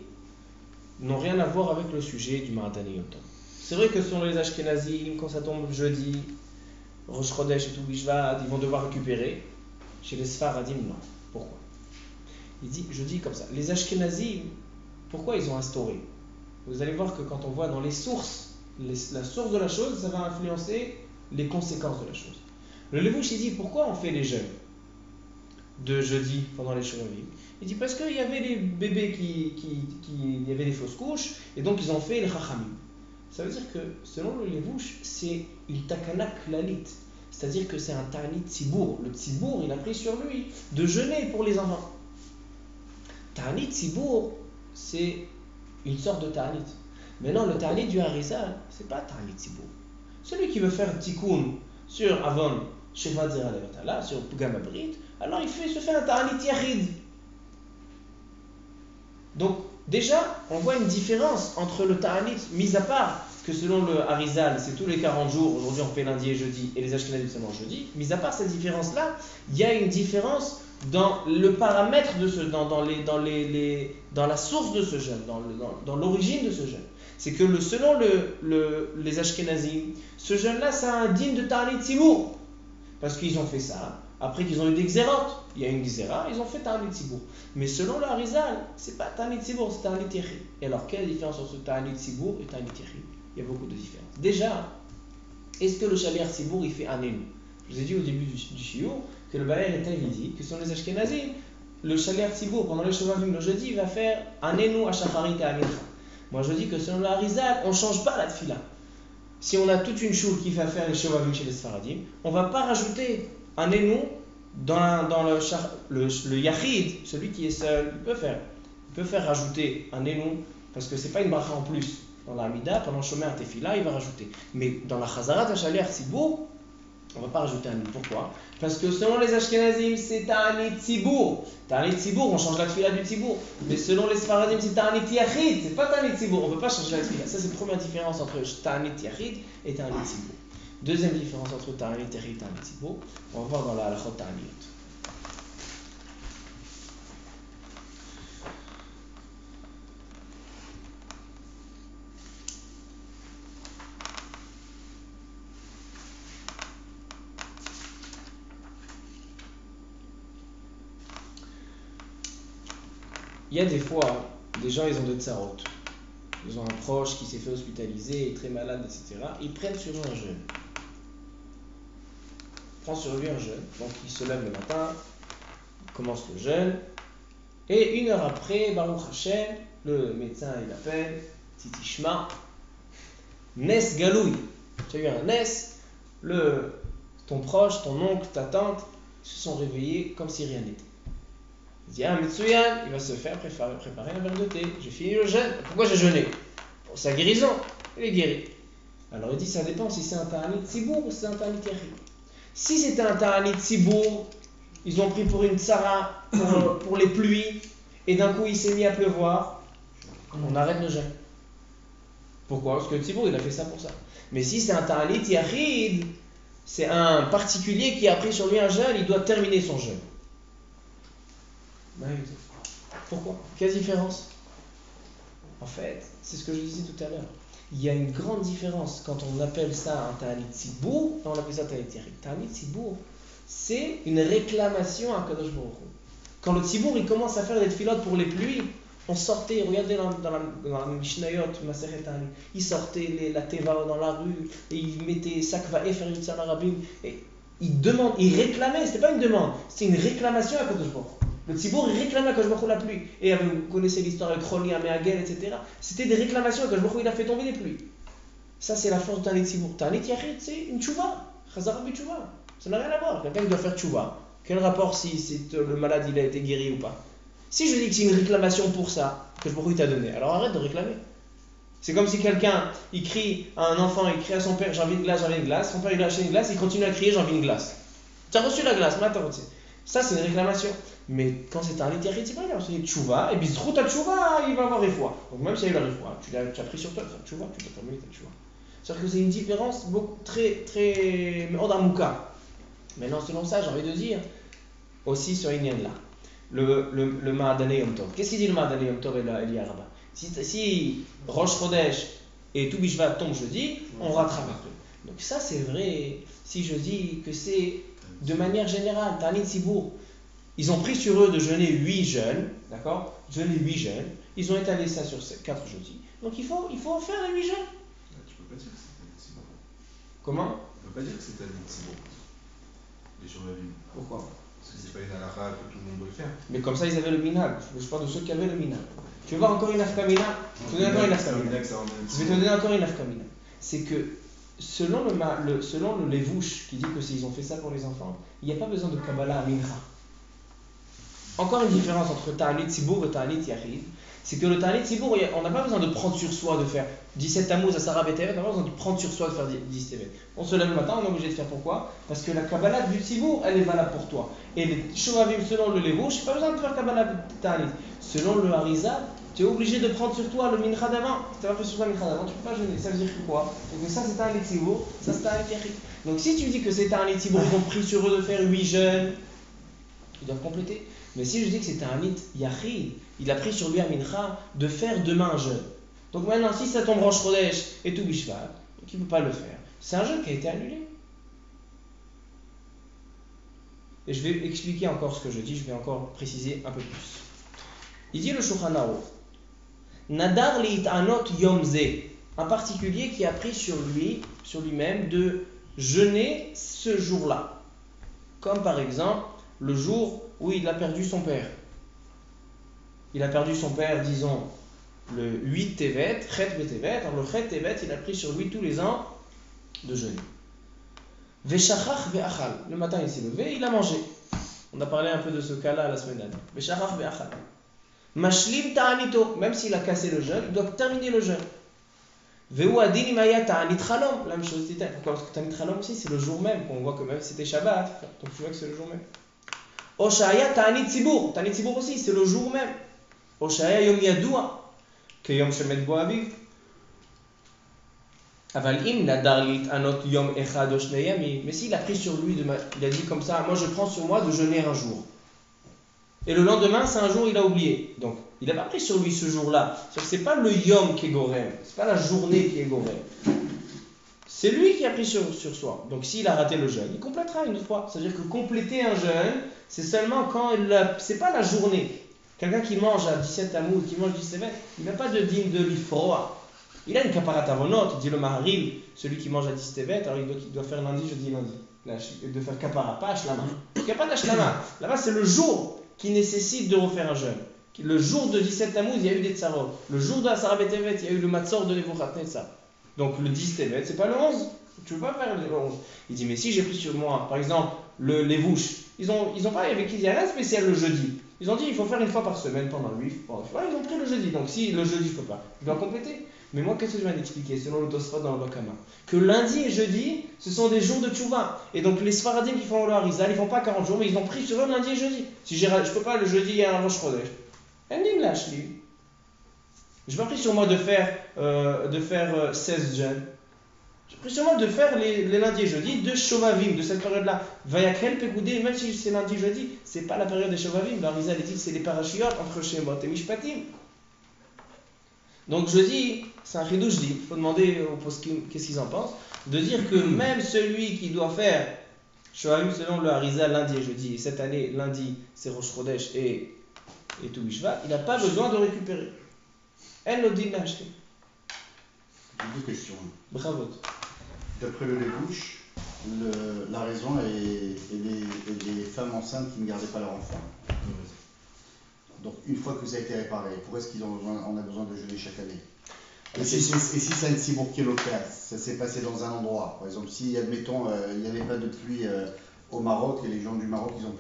n'ont rien à voir avec le sujet du Ma'adan Yom Tov. C'est vrai que selon les Ashkenazim, quand ça tombe jeudi, Rosh Chodesh et Toub Shvat, ils vont devoir récupérer. Chez les Sfaradim, non. Pourquoi? Je dis comme ça. Les Ashkenazim, pourquoi ils ont instauré? Vous allez voir que quand on voit dans les sources, la source de la chose, ça va influencer les conséquences de la chose. Le Levouche, il dit pourquoi on fait les jeûnes de jeudi pendant les Shovavim? Il dit parce qu'il y avait les bébés il y avait des fausses couches, et donc ils ont fait les Chachamim. Ça veut dire que selon le Levouche, c'est une takana klalit, c'est-à-dire que c'est un ta'anit tzibour. Le tzibour, il a pris sur lui de jeûner pour les enfants. Ta'anit tzibour, c'est une sorte de ta'anit. Maintenant, le ta'anit du Harizal, c'est pas ta'anit tzibour. Celui qui veut faire tikkun sur Avon, Shevat Zera Levatala, sur Pugam Abrit, alors il se fait un ta'anit yachid. Donc, déjà, on voit une différence entre le ta'anit, mis à part que selon le Harizal, c'est tous les 40 jours, aujourd'hui on fait lundi et jeudi, et les Ashkenazim seulement jeudi, mis à part cette différence-là, il y a une différence dans le paramètre de ce, dans la source de ce jeûne, dans l'origine de ce jeûne. C'est que selon les Ashkenazim, ce jeûne-là, c'est un digne de Ta'anit Tzibour. Parce qu'ils ont fait ça, après qu'ils ont eu des xérotes. Il y a une xéra, ils ont fait Ta'anit Tzibour. Mais selon le Harizal, c'est pas Ta'anit Tzibour, c'est Ta'anit Yachid. Et alors, quelle est la différence entre Ta'anit Tzibour et Ta'anit Yachid? Il y a beaucoup de différences. Déjà, est-ce que le Shaliach Tzibour, il fait un énou? Je vous ai dit au début du shiur que le Baler était dit que sur les Ashkenazim, le Shaliach Tzibour, pendant les Shovavim le jeudi, il va faire un énou à Shacharit et à Mincha. Moi je dis que selon le Harizal, on ne change pas la tfila. Si on a toute une choule qui va faire les Shovavim chez les Sfaradim, on ne va pas rajouter un énou dans le Yachid, celui qui est seul, il peut faire rajouter un énou, parce que ce n'est pas une bracha en plus. Dans la Hamida, pendant le Shomer Tefila, il va rajouter. Mais dans la Chazarat Shaliach Tzibour, on ne va pas rajouter un énou. Pourquoi? Parce que selon les Ashkenazim, c'est Ta'anit Tzibour. Ta'anit Tzibour, on change la tefila du Tzibour. Mais selon les Sfaradim, c'est Ta'anit Yachid. C'est pas Ta'anit Tzibour, on ne peut pas changer la tefila. Ça, c'est la première différence entre Ta'anit Yachid et Ta'anit Tzibour. Deuxième différence entre Ta'anit Yachid et Ta'anit Tzibour, on va voir dans la Halachot Ta'aniyot. Il y a des fois, des gens, ils ont des tsarot. Ils ont un proche qui s'est fait hospitaliser, est très malade, etc. Ils prennent sur eux un jeûne. Ils prennent sur lui un jeûne. Donc, il se lève le matin, il commence le jeûne. Et 1 heure après, Baruch Hashem, le médecin, il appelle, Titishma, Nes Galoui. Tu as eu un Nes, ton proche, ton oncle, ta tante, ils se sont réveillés comme si rien n'était. Il dit, Mitsuyan, il va se faire préparer un verre de thé. J'ai fini le jeûne. Pourquoi j'ai jeûné? Pour sa guérison. Il est guéri. Alors il dit, ça dépend si c'est un Ta'anit Tzibour ou si c'est un Ta'anit Yachid. Si c'était un Ta'anit Tzibour, ils ont pris pour une tsara, pour les pluies, et d'un coup il s'est mis à pleuvoir, on arrête le jeûne. Pourquoi? Parce que le Tzibour, il a fait ça pour ça. Mais si c'est un Ta'anit Yachid, c'est un particulier qui a pris sur lui un jeûne, il doit terminer son jeûne. Pourquoi? Quelle différence? En fait, c'est ce que je disais tout à l'heure. Il y a une grande différence quand on appelle ça un Ta'anit Tzibour et on appelle ça Ta'anit Yachid. Ta'anit Tzibour, c'est une réclamation à Kadosh Baruch Hu. Quand le Tzibour il commence à faire des tfilotes pour les pluies, on sortait, regardez dans la Mishnayot, Masechet Ta'anit, il sortait la Teva dans la rue et il mettait Sakva Efer Yutzal Arabim et il réclamait, c'était pas une demande, c'était une réclamation à Kadosh Baruch Hu. Le Tzibour, il réclamait à Kadosh Baruch Hu la pluie. Et vous connaissez l'histoire avec Choli, Améagel, etc. C'était des réclamations à Kadosh Baruch Hu, il a fait tomber des pluies. Ça, c'est la force de Ta'anit Tzibour. Ta'anit Yachid, c'est une tchouva. Chazara b'tchouva. Ça n'a rien à voir. Quelqu'un qui doit faire tchouva. Quel rapport si le malade il a été guéri ou pas? Si je dis que c'est une réclamation pour ça, que Kadosh Baruch Hu t'a donné, alors arrête de réclamer. C'est comme si quelqu'un, il crie à un enfant, il crie à son père, j'ai envie de glace, j'ai envie de glace. Son père, il a acheté une glace, il continue à crier, j'ai envie de glace. Tu as reçu la glace, mais attends, ça c'est une réclamation. Mais quand c'est un lit yachid, c'est pas grave, c'est tchouva, et puis trop ta tchouva, il va avoir réfoua. Donc même s'il y a eu la réfoua, tu as pris sur toi de faire tchouva, tu dois terminer ta tchouva. C'est-à-dire que c'est une différence beaucoup, très. Mais Odamouka. Maintenant, selon ça, j'ai envie de dire, aussi sur Inyan là, le Ma'adane Yom Tov. Qu'est-ce qu'il dit le Ma'adane Yom Tov et l'Iyaraba? Si Rosh Chodesh et tout Bishvat tombe jeudi, on rattrape un peu. Donc ça c'est vrai si je dis que c'est de manière générale, Ta'anit Tzibour, ils ont pris sur eux de jeûner 8 jeûnes, d'accord? Jeûner 8 jeûnes, ils ont étalé ça sur 4 jeudis. Donc il faut faire les 8 jeûnes. Tu peux pas dire que c'est Tanit Tzibour. Comment? Tu peux pas dire que c'est Tanit Tzibour. Les Shuvavim. Pourquoi? Parce que c'est pas une halakha que tout le monde doit le faire. Mais comme ça ils avaient le minhag. Je parle de ceux qui avaient le minhag. Tu veux voir encore une afkamina? Je vais te donner encore une afkamina. Je vais te donner encore une afkamina. C'est que selon le Levouche qui dit que s'ils ont fait ça pour les enfants, il n'y a pas besoin de Kabbalah à Mincha. Encore une différence entre Ta'anit Tzibour et Ta'anit Yachid, c'est que le Ta'anit Tzibour, on n'a pas besoin de prendre sur soi de faire 17 Tammuz à Sarah Betevet, on n'a pas besoin de prendre sur soi de faire 10 Tevet. On se lève le matin, on est obligé de faire pourquoi? Parce que la Kabbalah du Tzibour, elle est valable pour toi. Et les Shuvavim, selon le Levouche, pas besoin de faire Kabbalah Ta'anit. Selon le Harizal, tu es obligé de prendre sur toi le Mincha d'avant. Tu n'as pas fait sur toi le Mincha d'avant, tu ne peux pas jeûner. Ça veut dire que quoi? Donc ça c'est Ta'anit Tzibour, ça c'est Ta'anit Yachid. Donc si tu dis que c'est Ta'anit Tzibour, ils ont pris sur eux de faire 8 jeûnes, ils doivent compléter. Mais si je dis que c'était un lit Yachid, il a pris sur lui à Mincha de faire demain un jeûne. Donc maintenant, si ça tombe Rosh Chodesh et tout Bishvat, donc il ne peut pas le faire. C'est un jeûne qui a été annulé. Et je vais expliquer encore ce que je dis, je vais encore préciser un peu plus. Il dit le Shulchan Aruch, Nadar li'it'anot yom ze, un particulier qui a pris sur lui-même de jeûner ce jour-là. Comme par exemple, le jour où il a perdu son père. Il a perdu son père, disons, le 8 Tevet, Chet Betevet. Alors le Chet Tevet, il a pris sur lui tous les ans de jeûner. Veshachach ve'achal. Le matin, il s'est levé, il a mangé. On a parlé un peu de ce cas-là la semaine dernière. Veshachach ve'achal. Mashlim ta'anito. Même s'il a cassé le jeûne, il doit terminer le jeûne. Ve'u adin imaya ta'anit chalom. La même chose, pourquoi? Parce que ta'anit chalom aussi, c'est le jour même. On voit que même si c'était Shabbat, donc tu vois que c'est le jour même. Oshaya ta'anit tzibour. Ta'anit tzibour aussi, c'est le jour même. Oshaya yom yadua. Que yom shemet bo aviv. Aval im nadar lit'anot yom echad o shnei yamim. Mais s'il a pris sur lui, il a dit comme ça, moi je prends sur moi de jeûner un jour. Et le lendemain, c'est un jour, il a oublié. Donc, il n'a pas pris sur lui ce jour-là. C'est pas le yom qui est gorem. C'est pas la journée qui est gorem. C'est lui qui a pris sur soi. Donc s'il a raté le jeûne, il complétera une fois. C'est-à-dire que compléter un jeûne, c'est seulement quand c'est pas la journée. Quelqu'un qui mange à 17 Tammuz, qui mange 17, il n'a pas de dîme de l'ifroa. Il a une kaparat avonot, dit le Maharil, celui qui mange à 17, alors il doit faire lundi, jeudi, lundi. Il doit faire kapara, pas ashlama. Il n'y a pas d'ashlama. Là-bas, c'est le jour qui nécessite de refaire un jeûne. Le jour de 17 Tammuz, il y a eu des tsarot. Le jour de la Sarah Betevet, il y a eu le matzor de Nebuchadnezzar. Donc le 10 Tevet, c'est pas le 11. Tu ne peux pas faire le 11. Il dit, mais si j'ai pris sur moi, par exemple, les vouches, ils ont pas avec qui il y a rien de spécial le jeudi. Ils ont dit, il faut faire une fois par semaine pendant 8 fois. Ils ont pris le jeudi. Donc si le jeudi, je peux pas. Je dois compléter. Mais moi, qu'est-ce que je viens d'expliquer, selon le Tosfot dans le Bakama? Que lundi et jeudi, ce sont des jours de tchouva. Et donc les Sfaradim qui font le Harizal, ils font pas 40 jours, mais ils ont pris sur eux lundi et jeudi. Si je peux pas le jeudi, il y a un Rosh Chodesh. Je n'ai pas pris sur moi de faire 16 jeûnes. J'ai pris sur moi de faire les lundis et jeudis de Shovavim, de cette période-là. Vayakhel Pekoudé, même si c'est lundi et jeudi, c'est pas la période des Shovavim. L'Arizal dit que c'est les parachiotes entre Shemot et Mishpatim. Donc je dis, c'est un chidouche, je dis, il faut demander aux poskim qu'est-ce qu'ils en pensent, de dire que même celui qui doit faire Shovavim selon le Harizal lundi et jeudi, et cette année, lundi, c'est Rosh Chodesh et tout Bishvat, il n'a pas besoin de récupérer. Elle nous dit l'acheter. J'ai 2 questions. Bravo. D'après le Levouche, la raison est des femmes enceintes qui ne gardaient pas leur enfant. Donc une fois que ça a été réparé, pourquoi est-ce qu'on a besoin de jeûner chaque année? Et si c'est un tzibour qui est local, ça s'est passé dans un endroit, par exemple, si admettons il n'y avait pas de pluie au Maroc et les gens du Maroc ils ont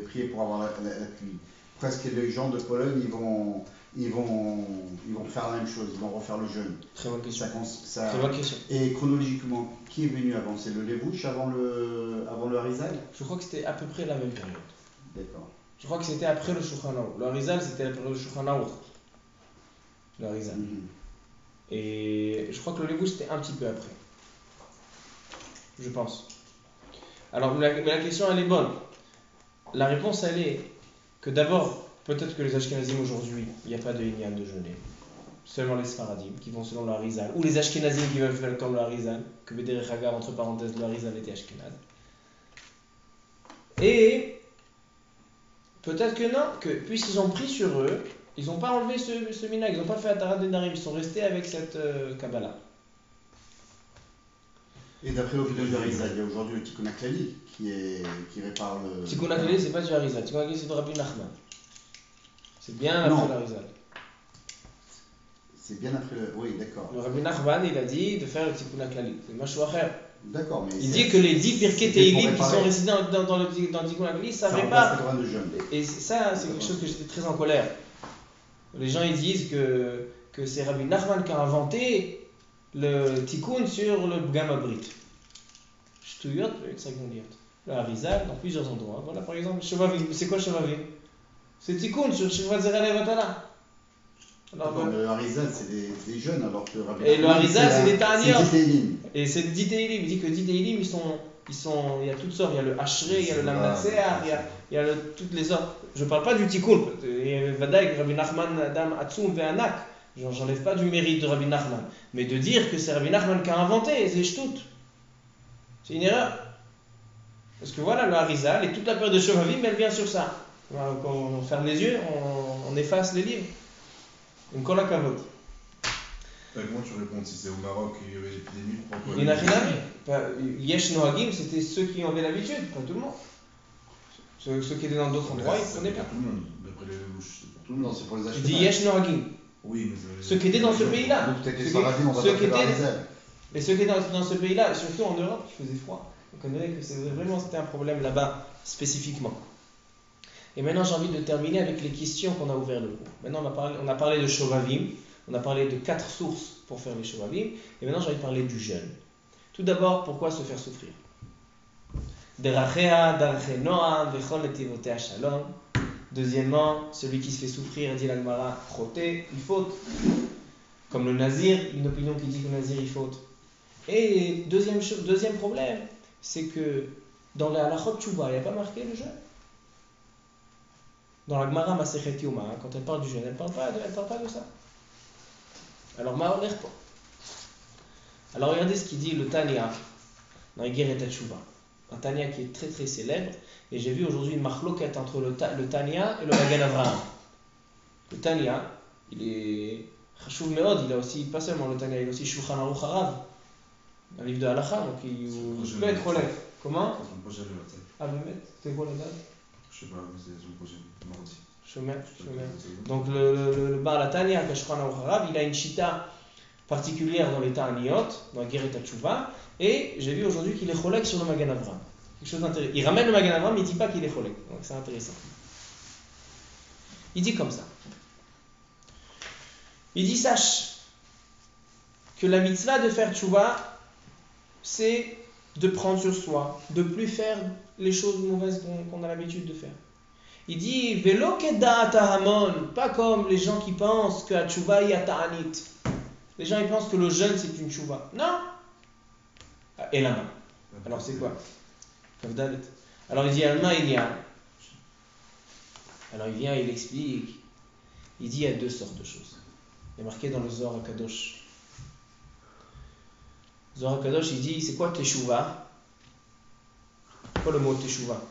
prié pour avoir la pluie, presque les gens de Pologne, ils vont faire la même chose, ils vont refaire le jeûne. Très bonne question. Ça- Très bonne question. Et chronologiquement, qui est venu avant? C'est le Levouche avant le Harizal? Je crois que c'était à peu près la même période. D'accord. Je crois que c'était après le Shulchan Aruch. Le Harizal, c'était la période du Shulchan Aruch. Le Harizal. Mhm. Et je crois que le Levouche, c'était un petit peu après. Je pense. Alors, mais la question, elle est bonne. La réponse, elle est que d'abord, peut-être que les Ashkenazim aujourd'hui, il n'y a pas de Inyan de jeûner. Seulement les Sfaradim qui vont selon le Harizal. Ou les Ashkenazim qui veulent faire comme le Harizal. Que Bederech Hagav, entre parenthèses, le Harizal était Ashkenaz. Et peut-être que non, que puisqu'ils ont pris sur eux, ils n'ont pas enlevé ce minag, ils n'ont pas fait Atarat de Narim, ils sont restés avec cette Kabbalah. Et d'après l'opinion du Harizal, il y a aujourd'hui le Tikkun HaKlali qui répare le. Tikkun HaKlali, c'est pas du Harizal. Tikkun HaKlali, c'est de Rabbi Nachman. C'est bien Non. après le Harizal. C'est bien après le. Oui, d'accord. Le Rabbi Nachman, il a dit de faire le Tikkun HaKlali. C'est Mashou Acher. D'accord, mais. Il dit que les 10 Pirkei c'était pour Teilim qui sont réparer. récités dans le Tikkun HaKlali, ça Ça répare. remplace 80 de jeûne. Et ça, c'est quelque chose que j'étais très en colère. Les gens, ils disent que c'est Rabbi Nachman qui a inventé le Tikkun sur le Bgam Abrit. Shtuyot, c'est ça qu'ils vont dire. Le Harizal, dans plusieurs endroits. Voilà, par exemple, Shovavim. C'est quoi Shovavim? C'est Tikkun sur Shivat Zera Levatala. Alors, D'accord, le Harizal, c'est des jeunes, alors que Rabbi Et le Nachman, Harizal, c'est des la- Ta'aniot. C'est des Télim. et c'est 10 Teilim. Il dit que 10 Teilim, il y a toutes sortes. Il y a le Hachré, il y a le Lamnatseach, il y a toutes les autres. Je ne parle pas du Tikkun. Et Vadaï, Rabbi Nachman, Adam, Atsum, Ve'anak. J'enlève pas du mérite de Rabbi Nachman. Mais de dire que c'est Rabbi Nachman qui a inventé, c'est Shtut. C'est une erreur. Parce que voilà, le Harizal et toute la période de Shovavim, elle vient sur ça. Voilà, quand on ferme les yeux, on efface les livres. Une cola cavote. Comment tu réponds si c'est au Maroc il y avait l'épidémie? Pourquoi Il n'y en a rien à dire. Yesh Nohagim, c'était ceux qui en avaient l'habitude, pas tout le monde. Ceux qui étaient dans d'autres endroits, ils C'est prenaient pour pas. tout le monde. D'après les bouches, c'est pour tout le Non, monde. c'est pour les Je acheter. dis Yesh Nohagim. Oui, mais Ceux qui étaient dans ce pays-là. Donc peut-être les Ceux Sfaradim, on va ceux pas qui faire le étaient- Harizal. Et ceux qui étaient dans ce pays-là, et surtout en Europe, il faisait froid. On connaît que c'était un problème là-bas, spécifiquement. Et maintenant, j'ai envie de terminer avec les questions qu'on a ouvert le cours. Maintenant, on a parlé de Shovavim, on a parlé de 4 sources pour faire les Shovavim, et maintenant, j'ai envie de parler du jeûne. Tout d'abord, pourquoi se faire souffrir? Derachea, Darache Noam, Vechol Netivotea Shalom. Deuxièmement, celui qui se fait souffrir, dit l'Agmara, Choté, il faute. Comme le Nazir, une opinion qui dit que le Nazir, il faute. Et deuxième problème, c'est que dans la halachot Tchouva, il n'y a pas marqué le jeûne. Dans la Gemara Masechet Yoma, quand elle parle du jeûne, elle ne parle pas de ça. Alors, Ma'oler pas. Alors, regardez ce qu'il dit le Tanya dans Iger et Tchouva. Un Tanya qui est très très célèbre. Et j'ai vu aujourd'hui une marloquette entre le Tanya et le Magen Avraham. Le Tanya, il est Chashuv Meod, il a aussi, pas seulement le Tanya, il a aussi Shulchan Aruch Harav, un livre de halacha, donc il peut être relève. Comment? C'est son projet le WhatsApp. Ah, Mehmet, c'était quoi la date? Je sais pas, mais c'est son projet. Mardi. Shomer. Donc le Baal Tanya, le Shulchan Aruch Harav, il a une chita particulière dans les Ta'aniot, dans Geret Tchouva, et j'ai vu aujourd'hui qu'il est cholek sur le Magen Avraham. Quelque chose d'intéressant. Il ramène le Magen Avraham, mais il ne dit pas qu'il est cholek. Donc c'est intéressant. Il dit comme ça. Il dit, sache que la mitzvah de faire tchouva, c'est de prendre sur soi, de plus faire les choses mauvaises qu'on a l'habitude de faire. Il dit, Velo keda'at hamon, pas comme les gens qui pensent que la tchouva est ta'anit. Les gens ils pensent que le jeûne c'est une tchouva. Non. Et la main. Alors c'est quoi? Alors il dit, Alma il y a. Alors il vient, il explique. Il dit, il y a deux sortes de choses. Il est marqué dans le Zohar HaKadosh. Zohar HaKadosh, il dit, c'est quoi teshuva? Pourquoi le mot teshuva?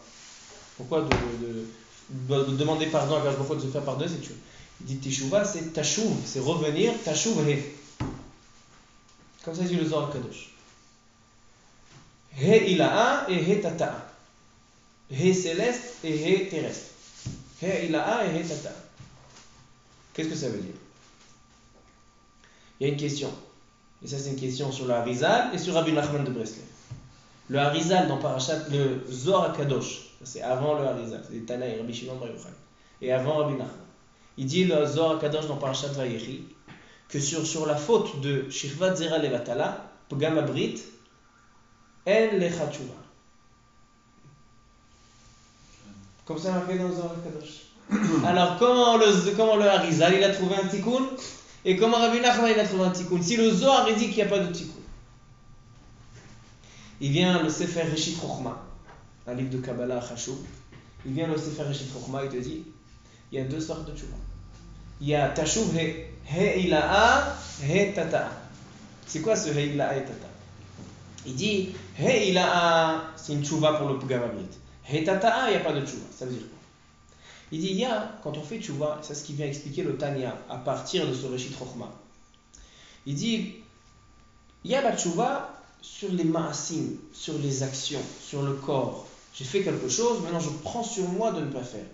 Pourquoi de demander pardon à Kadosh Baruch Hu, de se faire pardonner, c'est teshuva. Il dit teshuva, c'est tashuv, c'est revenir, tashuv he. Comme ça dit le Zohar HaKadosh. He ila'a et he tata'a. He céleste et he terrestre. He ila'a et he tata'a. Qu'est-ce que ça veut dire? Il y a une question. Et ça, c'est une question sur le Harizal et sur Rabbi Nachman de Breslev. Le Harizal dans Parashat, le Zohar HaKadosh, c'est avant le Harizal, c'est Tanaï, Rabbi Shimon Bar Yochai. et avant Rabbi Nachman. Il dit le Zohar Kadosh dans Parashat Vayechi que sur la faute de Shirvat Zera Levatala, Pgam Abrit, En Lecha Tshuva. Comme ça marqué dans le Zohar Kadosh. Alors comment le Harizal il a trouvé un tikkun et comment Rabbi Nachman il a trouvé un tikkun? Si le Zohar il dit qu'il n'y a pas de tikkun. Il vient le Sefer Reshit Chochma, un livre de Kabbalah Chashuv. Il vient le Sefer Reshit Chochma, il te dit il y a deux sortes de tchouva. Il y a Tashuv Heila'a He Tata'a. C'est quoi ce Heila'a et Tata'a? Il dit Heila'a, c'est une tchouva pour le Pgam Abrit. He Tata'a, il n'y a pas de tchouva. Ça veut dire quoi? Il dit il y a, quand on fait tchouva, c'est ce qui vient expliquer le Tanya à partir de ce Reshit Chochma. Il dit il y a la tchouva sur les ma'asim, sur les actions, sur le corps. J'ai fait quelque chose, maintenant je prends sur moi de ne pas faire.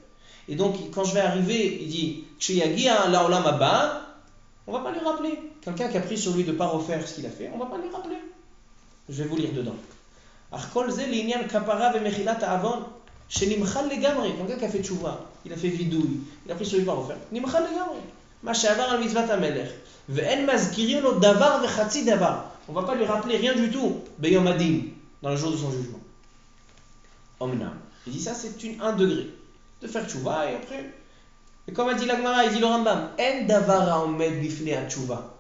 Et donc, quand je vais arriver, il dit Ksheyagia la'olam haba, on ne va pas lui rappeler. Quelqu'un qui a pris sur lui de ne pas refaire ce qu'il a fait, on ne va pas lui rappeler. Je vais vous lire dedans. Arkol ze l'inyan kapara ve'mechilat ha'avon shenimchal legamri. Quelqu'un qui a fait tchouva, il a fait vidouille, il a pris sur lui de ne pas refaire. Nimchal legamri. Ma she'avar al mitzvat ha'melech. Ve'en mazkirin lo davar ve'chatzi davar. On ne va pas lui rappeler rien du tout. Beyom adin, dans le jour de son jugement. Omnam. Il dit ça, c'est un degré. De faire tchouva et après. Et comme a dit l'Agmara, il dit le Rambam, En davar ha'omed bifnei ha'tchouva.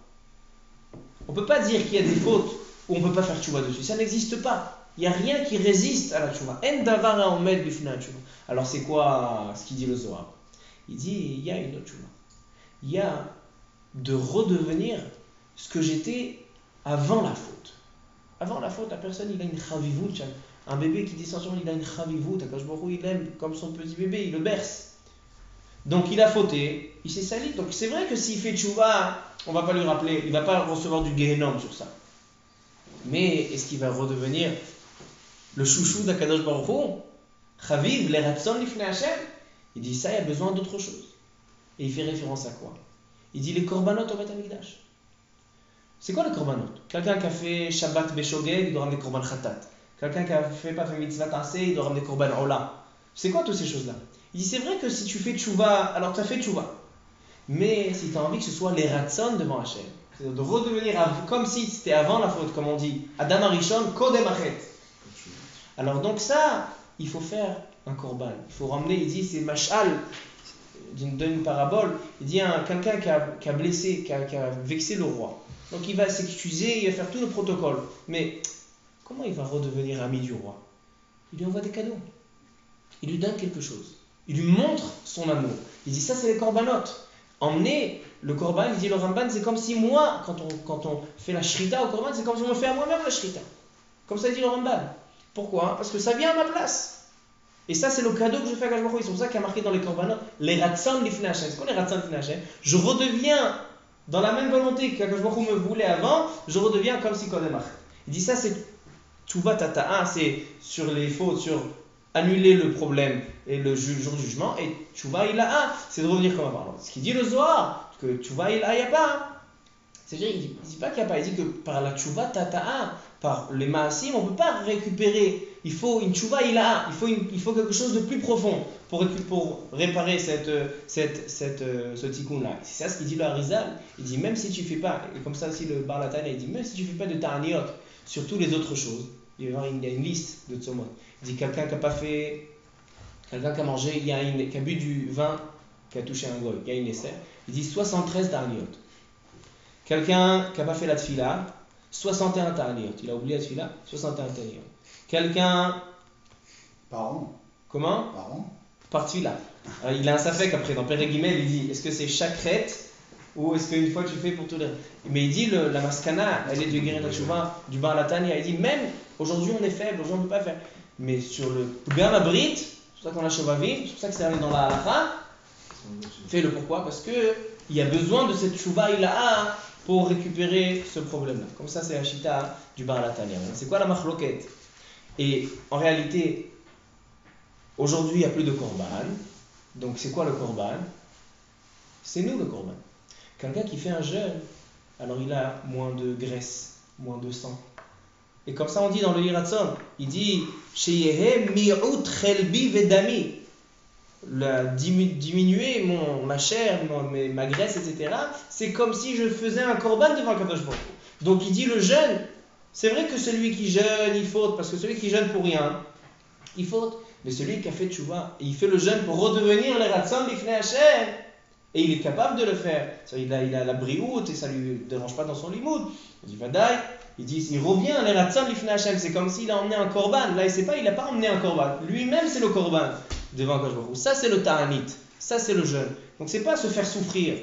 On ne peut pas dire qu'il y a des fautes où on ne peut pas faire tchouva dessus. Ça n'existe pas. Il n'y a rien qui résiste à la tchouva. En davar ha'omed bifnei ha'tchouva. Alors c'est quoi ce qu'il dit le Zohar? Il dit, il y a une autre tchouva. Il y a de redevenir ce que j'étais avant la faute. Avant la faute, la personne, il a une chavivut. Un bébé qui descend sur lui, il a une chavivut. Akadosh Baruch Hu, il aime comme son petit bébé, il le berce. Donc il a fauté, il s'est sali. Donc c'est vrai que s'il fait tchouva, on ne va pas lui rappeler, il ne va pas recevoir du Gehenom sur ça. Mais est-ce qu'il va redevenir le chouchou d'Akadosh Baruch Hu? Chaviv, les ratson lifnei Hashem? Il dit ça, il y a besoin d'autre chose. Et il fait référence à quoi? Il dit les korbanot au Beth Amikdash. C'est quoi les korbanot? Quelqu'un qui a fait Shabbat Beshogeg, il doit ramener korban khatat. Quelqu'un qui a pas fait mitzvah tassé, il doit ramener korban ola. C'est quoi toutes ces choses-là? Il dit c'est vrai que si tu fais tchouva, alors tu as fait tchouva. Mais si tu as envie que ce soit les ratson devant Hachem, c'est-à-dire de redevenir comme si c'était avant la faute, comme on dit, Adam Arishon, Kodem Achet. Alors donc ça, il faut faire un korban. Il faut ramener, il dit c'est mashal, d'une parabole, il dit quelqu'un qui a blessé, qui a vexé le roi. Donc il va s'excuser, il va faire tout le protocole. Mais comment il va redevenir ami du roi? Il lui envoie des cadeaux. Il lui donne quelque chose. Il lui montre son amour. Il dit ça c'est les corbanotes. Emmener le korban, il dit le Ramban, c'est comme si moi, quand on fait la shrita au korban, c'est comme si on me fait à moi-même la shrita. Comme ça dit le Ramban. Pourquoi? Parce que ça vient à ma place. Et ça c'est le cadeau que je fais à Akadosh Baruch Hu. C'est pour ça qu'il y a marqué dans les corbanotes les ratsan lifnei Hashem. C'est quoi les ratsan lifnei Hashem? Je redeviens dans la même volonté qu'Akadosh Baruch Hu me voulait avant, je redeviens comme si Kodem Achet. Il dit ça c'est tchouva tata'a, c'est sur les fautes, sur annuler le problème et le jour du jugement, et tchouva ila'a, c'est de revenir comme avant. Ce qu'il dit le Zohar, que tchouva ila'a, il n'y a pas. C'est-à-dire, il ne dit pas qu'il n'y a pas, il dit que par la tchouva tata'a, par les ma'asim, on ne peut pas récupérer. Il faut une tchouva ila'a, il faut quelque chose de plus profond pour réparer ce tikkun-là. C'est ça ce qu'il dit le Harizal. Il dit même si tu ne fais pas, et comme ça aussi le Bar Latana, il dit même si tu ne fais pas de ta'aniot sur toutes les autres choses, il y a une liste de tzomot. Il dit quelqu'un qui n'a pas fait, quelqu'un qui a mangé, qui a bu du vin, qui a touché un goy, il y a une essai. Il dit 73 ta'aniot. Quelqu'un qui n'a pas fait la tfila, 61 ta'aniot. Il a oublié la tfila, 61 ta'aniot. Quelqu'un. Par an. Comment? Par an. Par tfila. Alors, il a un safek après, dans Père Guimel, il dit est-ce que c'est chaque rette ou est-ce qu'une fois tu fais pour tous les. Mais il dit la maskana, elle est de guérir la tchouva, du bar latania. Il dit même aujourd'hui on est faible, aujourd'hui on ne peut pas faire. Mais sur le Pgam Abrit, c'est pour ça qu'on a Shovavim, c'est pour ça que c'est allé dans la halakha. Fais-le pourquoi? Parce qu'il y a besoin de cette tchouva ilaha pour récupérer ce problème-là. Comme ça, c'est la chita du bar latania. C'est quoi la machloket? Et en réalité, aujourd'hui il n'y a plus de korban. Donc c'est quoi le korban? C'est nous le korban. Quelqu'un qui fait un jeûne, alors il a moins de graisse, moins de sang. Et comme ça on dit dans le Yiratson, il dit Sheyehe mi'ut chelbi vedami. diminuer ma chair, ma graisse, etc., c'est comme si je faisais un korban devant Kadosh Baruch Hu. Donc il dit le jeûne, c'est vrai que celui qui jeûne, il faute, parce que celui qui jeûne pour rien, il faute. Mais celui qui a fait tchouva, et il fait le jeûne pour redevenir le ratzon lifnei Hashem, et il est capable de le faire. Il a la brioute et ça ne lui dérange pas dans son limoud. Il dit Vadaï, il revient les ratzon lifnei Hashem, c'est comme s'il a emmené un korban. Là, il n'a pas emmené un korban. Lui-même, c'est le korban devant Kadosh Baruch Hu. Ça, c'est le ta'anit. Ça, c'est le jeûne. Donc, c'est pas se faire souffrir.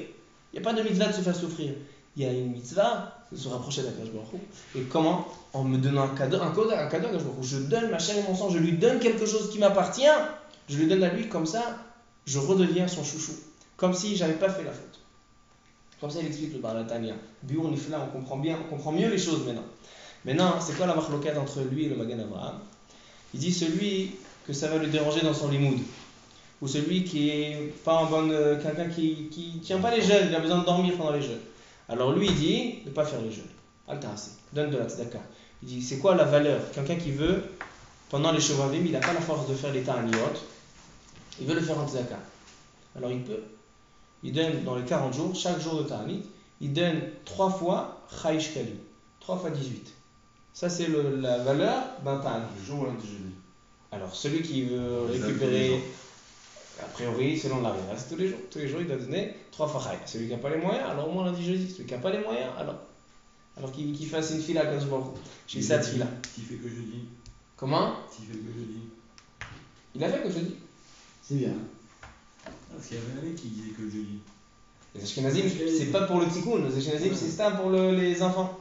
Il n'y a pas de mitzvah de se faire souffrir. Il y a une mitzvah de se rapprocher d'Akadosh Baruch Hu. Et comment? En me donnant un cadeau à Akadosh Baruch Hu. Je donne ma chair et mon sang, je lui donne quelque chose qui m'appartient. Je lui donne à lui, comme ça, je redeviens son chouchou. Comme si j'avais pas fait la faute. Comme ça, il explique le Baal HaTanya. Biur Nifla, on comprend mieux les choses maintenant. Maintenant, c'est quoi la marloquette entre lui et le Magen Avraham? Il dit celui que ça va lui déranger dans son limoud, ou celui qui est pas en bonne, quelqu'un qui tient pas les jeûnes, il a besoin de dormir pendant les jeûnes. Alors lui il dit de ne pas faire les jeûnes. Al-Tarasi, donne de la tzedaka. Il dit c'est quoi la valeur? Quelqu'un qui veut, pendant les Shovavim, il n'a pas la force de faire les ta'aniot, il veut le faire en tzedaka. Alors il peut. Il donne dans les 40 jours, chaque jour de ta'anit, il donne 3 fois Chayish Kali, 3 fois 18. Ça c'est la valeur d'un ta'anit. Le jour ou lundi jeudi. Alors, celui qui veut récupérer, a priori, selon la règle, c'est tous les jours. Tous les jours, il doit donner 3 fois Chaï. Celui qui n'a pas les moyens, alors au moins lundi jeudi. Celui qui n'a pas les moyens, alors qu'il fasse une fila à Kadosh Baruch Hu. J'ai ça de fila. S'il fait que jeudi. Comment? S'il fait que jeudi. Il a fait que jeudi. C'est bien. Parce qu'il y avait un mec qui disait que jeudi. Les Ashkenazim, c'est pas pour le tikkun. Les Ashkenazim, c'est ça pour les enfants.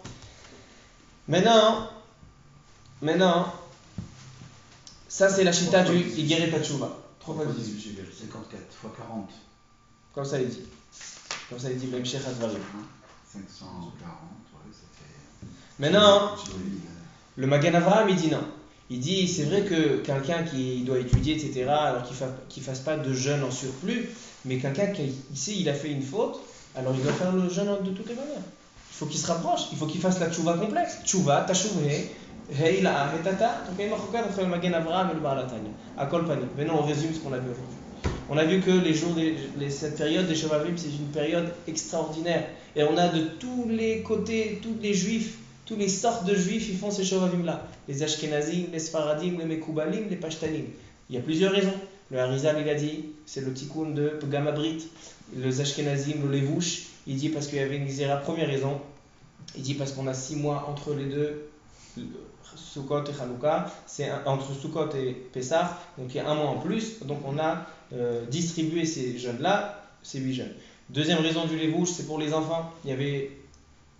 Maintenant, ça c'est la chita du Igeret Hatshuva. 3 fois 18. 54 fois 40. Comme ça il dit. Comme ça il dit même Sheikh Advarim. 540, ouais, ça fait. Maintenant, le Magen Avraham il dit non. Il dit c'est vrai que quelqu'un qui doit étudier, etc., alors qu'il fasse pas de jeûne en surplus, mais quelqu'un qui ici il a fait une faute, alors il doit faire le jeûne de toutes les manières. Il faut qu'il se rapproche, il faut qu'il fasse la tchouva complète. Tchouva, tachouvé. Heila, hetata, donc il y a une marquette entre le Magen Avraham et le Baal HaTanya. À Kol Panim. Maintenant, on résume ce qu'on a vu aujourd'hui. On a vu que les jours, cette période des Shovavim, c'est une période extraordinaire. Et on a de tous les côtés, tous les juifs, toutes les sortes de juifs, ils font ces Shovavim-là. Les Ashkenazim, les Sfaradim, les Mekoubalim, les Pashtanim. Il y a plusieurs raisons. Le Harizal, il a dit, c'est le tikkun de Gamabrit. Les Ashkenazim, le Levouche, il dit parce qu'il y avait une zéra. Première raison, il dit parce qu'on a 6 mois entre les deux. Sukkot et Hanouka, c'est entre Sukkot et Pessah, donc il y a 1 mois en plus, donc on a distribué ces jeûnes-là, ces 8 jeûnes. Deuxième raison du Levouche, c'est pour les enfants. Il y avait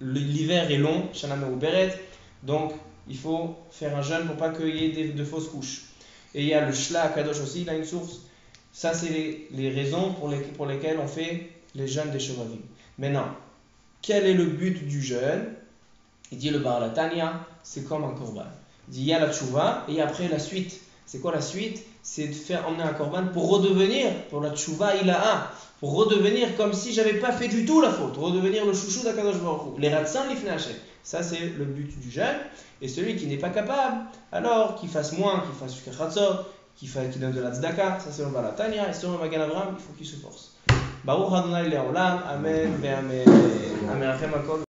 l'hiver est long, Shanama ou Beret, donc il faut faire un jeûne pour pas qu'il y ait de fausses couches. Et il y a le Shla Kadosh aussi, il a une source. Ça, c'est les raisons pour lesquelles on fait les jeûnes des Shovavim. Maintenant, quel est le but du jeûne? Il dit le Baal HaTanya, c'est comme un korban. Il dit il y a la tchouva et après la suite. C'est quoi la suite? C'est de faire emmener un korban pour redevenir, pour la tchouva ilaha, pour redevenir comme si j'avais pas fait du tout la faute, redevenir le chouchou d'Akadosh Baruch Hu, les ratzan lifnei Hashem. Ça c'est le but du jeûne. Et celui qui n'est pas capable, alors qu'il fasse moins, qu'il fasse du kachatzot, qu'il donne de la tzedaka, ça c'est le Baal HaTanya. Et sur le Magen Avraham, il faut qu'il se force. Baruch Adonai le'olam, amen ve'amen. Amen.